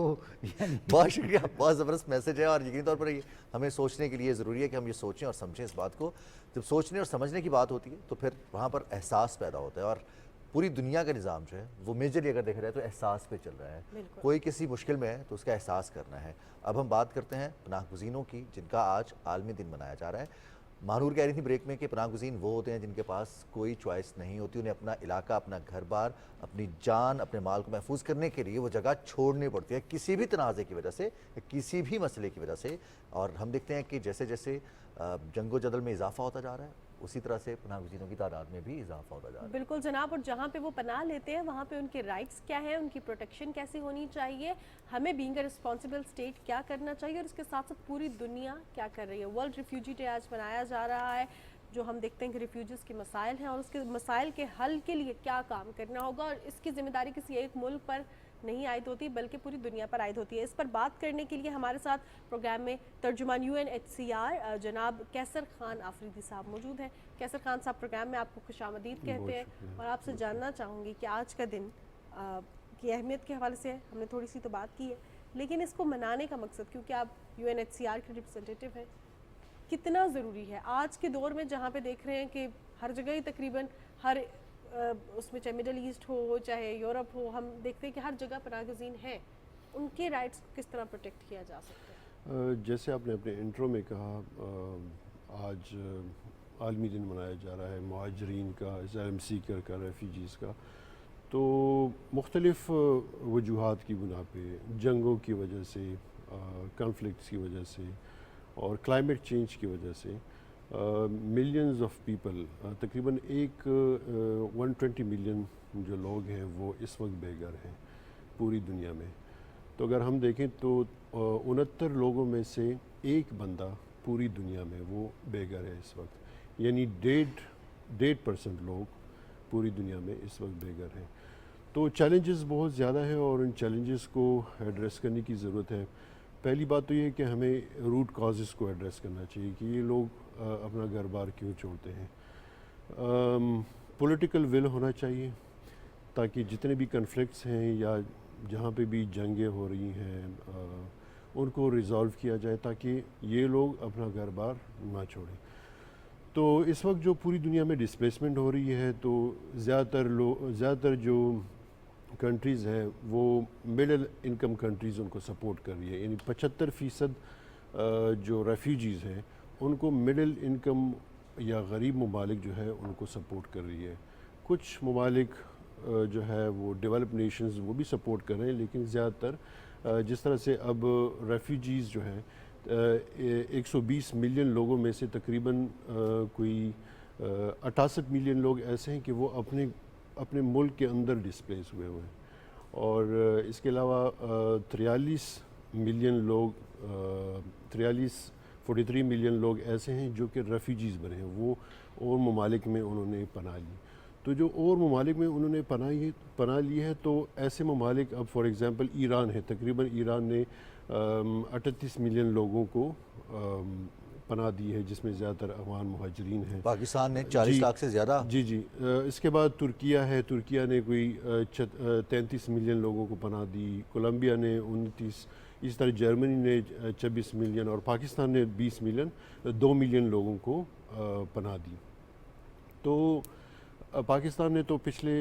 यानी बहुत शुक्रिया, बहुत ज़बरदस्त मैसेज है। और यकीनी तौर पर ये हमें सोचने के लिए ज़रूरी है कि हम ये सोचें और समझें इस बात को। जब सोचने और समझने की बात होती है तो फिर वहाँ पर एहसास पैदा होता है। और पूरी दुनिया का निज़ाम जो है वो मेजरली अगर देखा जाए तो एहसास पे चल रहा है। कोई किसी मुश्किल में है तो उसका एहसास करना है। अब हम बात करते हैं पनाह गुज़ीनों की, जिनका आज आलमी दिन मनाया जा रहा है। महानूर कह रही थी ब्रेक में कि पनाह गुज़ीन वो होते हैं जिनके पास कोई चॉइस नहीं होती, उन्हें अपना इलाका, अपना घर बार, अपनी जान, अपने माल को महफूज करने के लिए वो जगह छोड़नी पड़ती है किसी भी तनाज़े की वजह से, किसी भी मसले की वजह से। और हम देखते हैं कि जैसे जैसे जंगो जदल में इजाफा होता जा रहा है, उसी तरह से पनाह गुज़ीनों की तादाद में भी इजाफा होता जा रहा है। बिल्कुल जनाब, और जहाँ पे वो पनाह लेते हैं वहाँ पे उनके राइट्स क्या हैं, उनकी प्रोटेक्शन कैसी होनी चाहिए, हमें बीइंग अ रिस्पॉन्सिबल स्टेट क्या करना चाहिए, और इसके साथ साथ पूरी दुनिया क्या कर रही है। वर्ल्ड रिफ्यूजी डे आज मनाया जा रहा है, जो हम देखते हैं कि रिफ्यूजीज़ के मसाइल हैं और उसके मसाइल के हल के लिए क्या काम करना होगा। और इसकी ज़िम्मेदारी किसी एक मुल्क पर नहीं आयद होती बल्कि पूरी दुनिया पर आयद होती है। इस पर बात करने के लिए हमारे साथ प्रोग्राम में तर्जुमान UNHCR जनाब कैसर खान आफरीदी साहब मौजूद हैं। कैसर खान साहब, प्रोग्राम में आपको खुशामदीद कहते हैं और आपसे जानना चाहूँगी कि आज का दिन की अहमियत के हवाले से हमने थोड़ी सी तो बात की है, लेकिन इसको मनाने का मकसद, क्योंकि आप UNHCR के रिप्रेजेंटेटिव हैं, कितना ज़रूरी है आज के दौर में, जहाँ पे देख रहे हैं कि हर जगह ही तकरीबन हर उसमें चाहे मिडल ईस्ट हो चाहे यूरोप हो, हम देखते हैं कि हर जगह पनाह गुज़ीन हैं, उनके राइट्स को किस तरह प्रोटेक्ट किया जा सकता है? जैसे आपने अपने इंट्रो में कहा, आज आलमी दिन मनाया जा रहा है मुहाजिरीन का, असाइलम सीकर का, रेफ्यूजीज़ का। तो मुख्तलिफ़ वजूहात की बुना पे, जंगों की वजह से, कॉन्फ्लिक्ट्स की वजह से और क्लाइमेट चेंज की वजह से मिलियंस ऑफ पीपल, तकरीबन 120 मिलियन जो लोग हैं वो इस वक्त बेघर हैं पूरी दुनिया में। तो अगर हम देखें तो 69 लोगों में से एक बंदा पूरी दुनिया में वो बेघर है इस वक्त, यानी 1.5% लोग पूरी दुनिया में इस वक्त बेघर हैं। तो चैलेंजेस बहुत ज़्यादा हैं और इन चैलेंजेस को एड्रेस करने की ज़रूरत है। पहली बात तो ये कि हमें रूट कॉजेज़ को एड्रेस करना चाहिए कि ये लोग अपना घर बार क्यों छोड़ते हैं। पॉलिटिकल विल होना चाहिए ताकि जितने भी कन्फ्लिक्ट्स हैं या जहाँ पे भी जंगें हो रही हैं, ان کو ریزالو کیا جائے تاکہ یہ لوگ اپنا گھر بار نہ چھوڑیں. تو اس وقت جو پوری دنیا میں ڈسپلیسمنٹ ہو رہی ہے تو زیادہ تر جو کنٹریز ہیں وہ مڈل انکم کنٹریز ان کو سپورٹ کر رہی ہے, یعنی 75% جو ریفیوجیز ہیں ان کو مڈل انکم یا غریب ممالک جو ہے ان کو سپورٹ کر رہی ہے. کچھ ممالک جو ہے وہ ڈیولپ نیشنز وہ بھی سپورٹ کر رہے ہیں, لیکن زیادہ تر جس طرح سے اب ریفیوجیز جو ہیں 120 ملین لوگوں میں سے تقریباً کوئی 68 ملین لوگ ایسے ہیں کہ وہ اپنے ملک کے اندر ڈسپلیس ہوئے ہیں, اور اس کے علاوہ 43 ملین لوگ ایسے ہیں جو کہ ریفیوجیز بنے ہیں, وہ اور ممالک میں انہوں نے پناہ لی. تو جو اور ممالک میں انہوں نے پناہ لی ہے تو ایسے ممالک اب فار ایگزامپل ایران ہے, تقریباً ایران نے 38 ملین لوگوں کو پناہ دی ہے جس میں زیادہ تر افغان مہاجرین ہیں. پاکستان نے 40 لاکھ سے زیادہ. جی اس کے بعد ترکیہ ہے, ترکیہ نے کوئی 33 ملین لوگوں کو پناہ دی, کولمبیا نے 29, اس طرح جرمنی نے 26 ملین اور پاکستان نے 2 ملین لوگوں کو پناہ دی. تو پاکستان نے تو پچھلے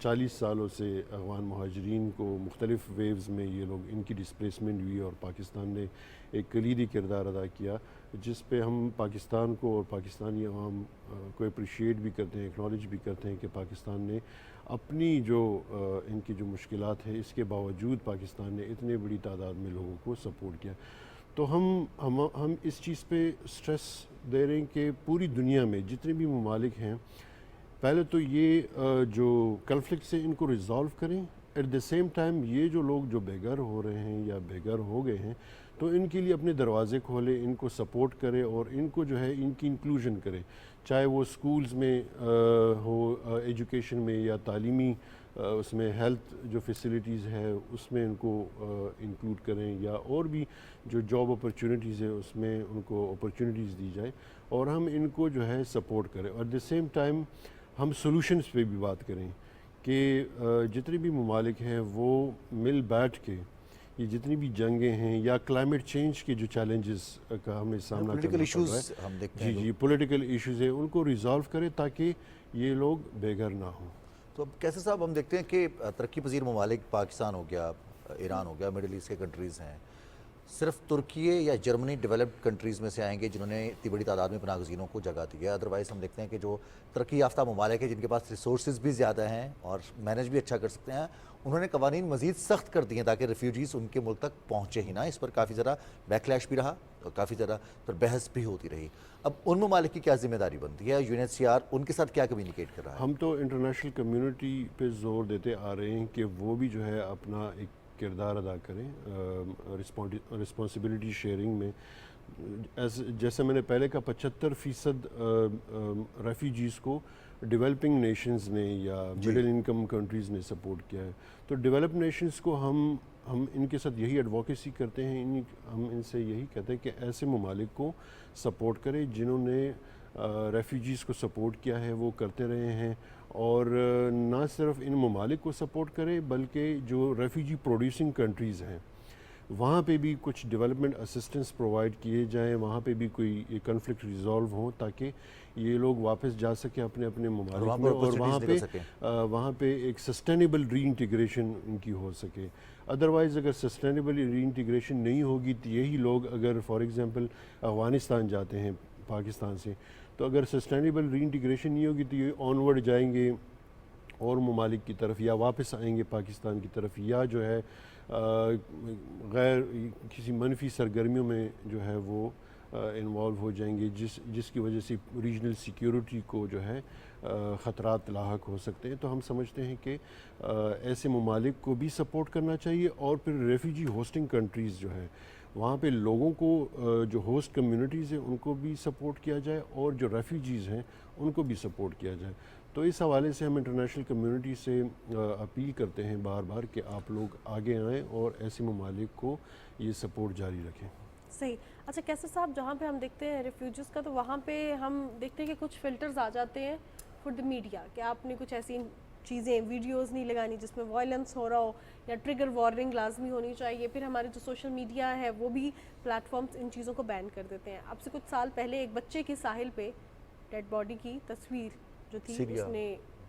40 سالوں سے افغان مہاجرین کو مختلف ویوز میں یہ لوگ ان کی ڈسپلیسمنٹ ہوئی, اور پاکستان نے ایک کلیدی کردار ادا کیا جس پہ ہم پاکستان کو اور پاکستانی عوام کو اپریشیٹ بھی کرتے ہیں, ایکنالج بھی کرتے ہیں کہ پاکستان نے اپنی جو ان کی جو مشکلات ہے اس کے باوجود پاکستان نے اتنے بڑی تعداد میں لوگوں کو سپورٹ کیا. تو ہم اس چیز پہ سٹریس دے رہے ہیں کہ پوری دنیا میں جتنے بھی ممالک ہیں پہلے تو یہ جو کنفلکٹ سے ان کو ریزالو کریں, ایٹ دا سیم ٹائم یہ جو لوگ جو بے گھر ہو رہے ہیں یا بے گھر ہو گئے ہیں تو ان کے لیے اپنے دروازے کھولے, ان کو سپورٹ کرے اور ان کو جو ہے ان کی انکلوژن کرے, چاہے وہ سکولز میں ہو, ایجوکیشن میں یا تعلیمی اس میں ہیلتھ جو فیسلٹیز ہے اس میں ان کو انکلوڈ کریں, یا اور بھی جو جاب اپرچونیٹیز ہے اس میں ان کو اپرچونیٹیز دی جائے اور ہم ان کو جو ہے سپورٹ کریں. اور ایٹ دا سیم ٹائم ہم سولوشنز پہ بھی بات کریں کہ جتنے بھی ممالک ہیں وہ مل بیٹھ کے یہ جتنی بھی جنگیں ہیں یا کلائمیٹ چینج کے جو چیلنجز کا ہمیں سامنا کرنا پڑ رہا ہے, ہم دیکھتے ہیں جی پولیٹیکل ایشوز ہیں, ان کو ریزالو کرے تاکہ یہ لوگ بے گھر نہ ہوں. تو کیسے صاحب ہم دیکھتے ہیں کہ ترقی پذیر ممالک پاکستان ہو گیا, ایران ہو گیا, مڈل ایسٹ کے کنٹریز ہیں, صرف ترکیے یا جرمنی ڈیولپڈ کنٹریز میں سے آئیں گے جنہوں نے اتنی بڑی تعداد میں پناہ گزینوں کو جگہ دی ہے. ادروائز ہم دیکھتے ہیں کہ جو ترقی یافتہ ممالک ہیں جن کے پاس ریسورسز بھی زیادہ ہیں اور مینیج بھی اچھا کر سکتے ہیں, انہوں نے قوانین مزید سخت کر دیے تاکہ ریفیوجیز ان کے ملک تک پہنچے ہی نہ. اس پر کافی زیادہ بیکلیش بھی رہا اور کافی زیادہ پر بحث بھی ہوتی رہی. اب ان ممالک کی کیا ذمہ داری بنتی ہے, UNHCR ان کے ساتھ کیا کمیونیکیٹ کر رہا ہے؟ ہم تو انٹرنیشنل کمیونٹی پہ زور دیتے آ رہے ہیں کہ وہ بھی جو ہے اپنا ایک کردار ادا کریں رسپانسبلٹی شیئرنگ میں. جیسے میں نے پہلے کہا 75% ریفیوجیز کو ڈیولپنگ نیشنز نے یا مڈل انکم کنٹریز نے سپورٹ کیا ہے. تو ڈیولپ نیشنز کو ہم ان کے ساتھ یہی ایڈوکیسی کرتے ہیں, ہم ان سے یہی کہتے ہیں کہ ایسے ممالک کو سپورٹ کریں جنہوں نے ریفیوجیز کو سپورٹ کیا ہے, وہ کرتے رہے ہیں, اور نہ صرف ان ممالک کو سپورٹ کرے بلکہ جو ریفیوجی پروڈیوسنگ کنٹریز ہیں وہاں پہ بھی کچھ ڈیولپمنٹ اسسٹنس پرووائڈ کیے جائیں, وہاں پہ بھی کوئی کنفلکٹ ریزالو ہوں تاکہ یہ لوگ واپس جا سکیں اپنے ممالک میں, اور وہاں پہ ایک سسٹینیبل ری انٹیگریشن ان کی ہو سکے. ادروائز اگر سسٹینیبل ری انٹیگریشن نہیں ہوگی تو یہی لوگ اگر فار ایگزامپل افغانستان جاتے ہیں پاکستان سے, تو اگر سسٹینیبل ری انٹیگریشن نہیں ہوگی تو یہ آنورڈ جائیں گے اور ممالک کی طرف, یا واپس آئیں گے پاکستان کی طرف, یا جو ہے غیر کسی منفی سرگرمیوں میں جو ہے وہ انوالو ہو جائیں گے جس کی وجہ سے ریجنل سیکیورٹی کو جو ہے خطرات لاحق ہو سکتے ہیں. تو ہم سمجھتے ہیں کہ ایسے ممالک کو بھی سپورٹ کرنا چاہیے, اور پھر ریفیوجی ہوسٹنگ کنٹریز جو ہے وہاں پہ لوگوں کو جو ہوسٹ کمیونٹیز ہیں ان کو بھی سپورٹ کیا جائے, اور جو ریفیوجیز ہیں ان کو بھی سپورٹ کیا جائے. تو اس حوالے سے ہم انٹرنیشنل کمیونٹی سے اپیل کرتے ہیں بار بار کہ آپ لوگ آگے آئیں اور ایسے ممالک کو یہ سپورٹ جاری رکھیں. صحیح. اچھا کیسر صاحب, جہاں پہ ہم دیکھتے ہیں ریفیوجیز کا, تو وہاں پہ ہم دیکھتے ہیں کہ کچھ فلٹرز آ جاتے ہیں فار دی میڈیا کہ آپ نے کچھ ایسی चीज़ें, वीडियोस नहीं लगानी जिसमें वायलेंस हो रहा हो, या ट्रिगर वार्निंग लाजमी होनी चाहिए। फिर हमारे जो सोशल मीडिया है वो भी प्लेटफॉर्म्स इन चीज़ों को बैन कर देते हैं। अब से कुछ साल पहले एक बच्चे की साहिल पे डेड बॉडी की तस्वीर जो थी सीरिया। उसने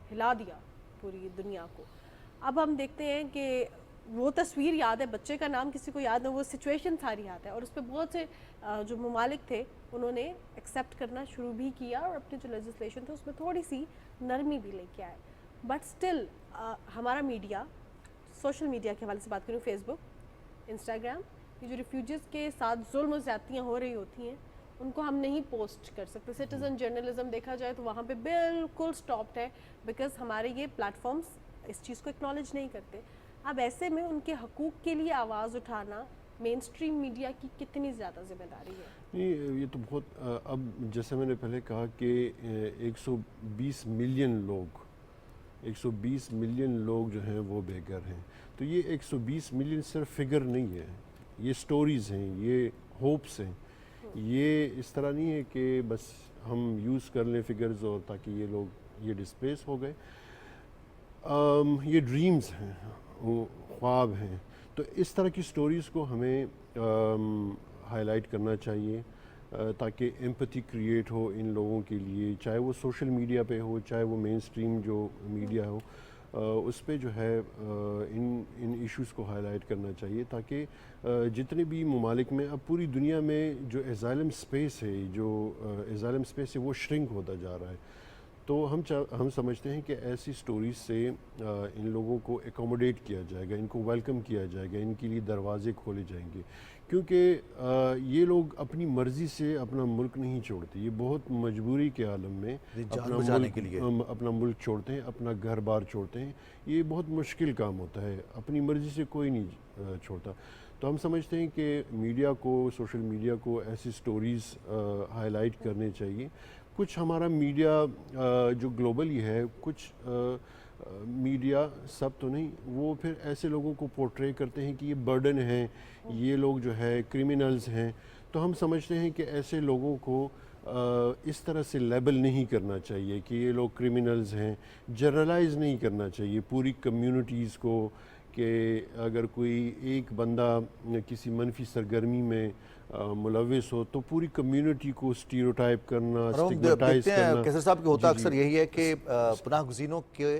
हिला दिया पूरी दुनिया को। अब हम देखते हैं कि वो तस्वीर याद है, बच्चे का नाम किसी को याद नहीं, वो सिचुएशन सारी याद है, और उस पर बहुत से जो ममालिक थे उन्होंने एक्सेप्ट करना शुरू भी किया और अपने जो लेजिस्लेशन थे उसमें थोड़ी सी नरमी भी लेके आए। बट स्टिल हमारा मीडिया, सोशल मीडिया के हवाले से बात करूँ, फेसबुक, इंस्टाग्राम, ये जो रिफ्यूजीज़ के साथ जुल्म और ज़्यादतियाँ हो रही होती हैं उनको हम नहीं पोस्ट कर सकते। सिटीज़न जर्नलिज्म देखा जाए तो वहाँ पे बिल्कुल स्टॉप्ड है, बिकॉज हमारे ये प्लेटफॉर्म्स इस चीज़ को एक्नॉलेज नहीं करते। अब ऐसे में उनके हकूक़ के लिए आवाज़ उठाना मेन स्ट्रीम मीडिया की कितनी ज़्यादा जिम्मेदारी है? नहीं, ये तो बहुत अब जैसे मैंने पहले कहा कि 120 मिलियन लोग जो हैं वो बेघर हैं। तो ये 120 मिलियन सिर्फ फिगर नहीं है, ये स्टोरीज़ हैं, ये होप्स हैं। ये इस तरह नहीं है कि बस हम यूज़ कर लें फिगर्स और ताकि ये लोग ये डिस्प्लेस हो गए। ये ड्रीम्स हैं, वो ख्वाब हैं। तो इस तरह की स्टोरीज़ को हमें हाईलाइट करना चाहिए ताकि एम्पैथी क्रिएट हो इन लोगों के लिए, चाहे वो सोशल मीडिया पे हो, चाहे वो मेन स्ट्रीम जो मीडिया हो, उस पे जो है इन इश्यूज़ को हाईलाइट करना चाहिए ताकि जितने भी ममालिक में, अब पूरी दुनिया में जो एजाइलम स्पेस है वो श्रिंक होता जा रहा है। तो हम समझते हैं कि ऐसी स्टोरीज से इन लोगों को एकोमोडेट किया जाएगा, इनको वेलकम किया जाएगा, इनके लिए दरवाजे खोले जाएंगे, क्योंकि ये लोग अपनी मर्ज़ी से अपना मुल्क नहीं छोड़ते। ये बहुत मजबूरी के आलम में अपना मुल्क छोड़ते हैं, अपना घर बार छोड़ते हैं। ये बहुत मुश्किल काम होता है, अपनी मर्ज़ी से कोई नहीं छोड़ता। तो हम समझते हैं कि मीडिया को, सोशल मीडिया को ऐसी स्टोरीज़ हाईलाइट करने चाहिए। कुछ हमारा मीडिया जो ग्लोबली है, कुछ मीडिया, सब तो नहीं, वो फिर ऐसे लोगों को पोर्ट्रे करते हैं कि ये बर्डन हैं, ये लोग जो है क्रिमिनल्स हैं। तो हम समझते हैं कि ऐसे लोगों को इस तरह से लेबल नहीं करना चाहिए कि ये लोग क्रिमिनल्स हैं, जनरलाइज नहीं करना चाहिए पूरी कम्युनिटीज़ को कि अगर कोई एक बंदा किसी मनफी सरगर्मी में मुलविस हो तो पूरी कम्युनिटी को स्टीरियोटाइप करना, स्टिग्मेटाइज करना। कैसर साहब, होता अक्सर यही है कि पनाह गुज़ीनों के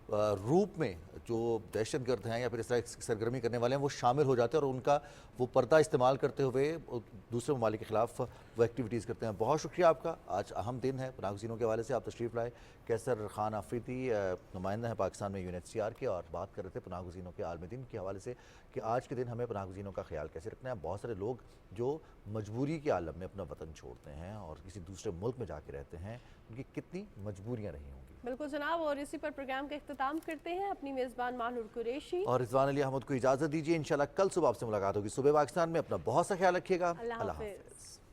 रूप में जो दहशतगर्द हैं या फिर इस तरह की सरगर्मी करने वाले हैं वो शामिल हो जाते हैं और उनका वो पर्दा इस्तेमाल करते हुए दूसरे ममालिक के ख़िलाफ़ वो एक्टिविटीज़ करते हैं। बहुत शुक्रिया आपका, आज अहम दिन है पनाह गुज़ीनों के हवाले से आप तशरीफ़ लाए। कैसर खान आफरीदी नुमाइंदा हैं पाकिस्तान में UNHCR के, और बात कर रहे थे पनाह गुज़ीनों के आलमी दिन के हवाले से कि आज के दिन हमें पनाह गुज़ीनों का ख्याल कैसे रखना है। बहुत सारे लोग जो मजबूरी के आलम में अपना वतन छोड़ते हैं और किसी दूसरे मुल्क में जाके रहते हैं, उनकी कितनी मजबूरियाँ रही होंगी। बिल्कुल जनाब, और इसी पर प्रोग्राम का इख्तिताम करते हैं। अपनी मेज़बान मानूर कुरैशी और रिजवान अली अहमद को इजाज़त दीजिए। इंशाल्लाह कल सुबह आपसे मुलाकात होगी सुबह पाकिस्तान में। अपना बहुत सा ख्याल रखिएगा। अल्लाह अल्लाह हाफ़िज़। हाफ़िज़।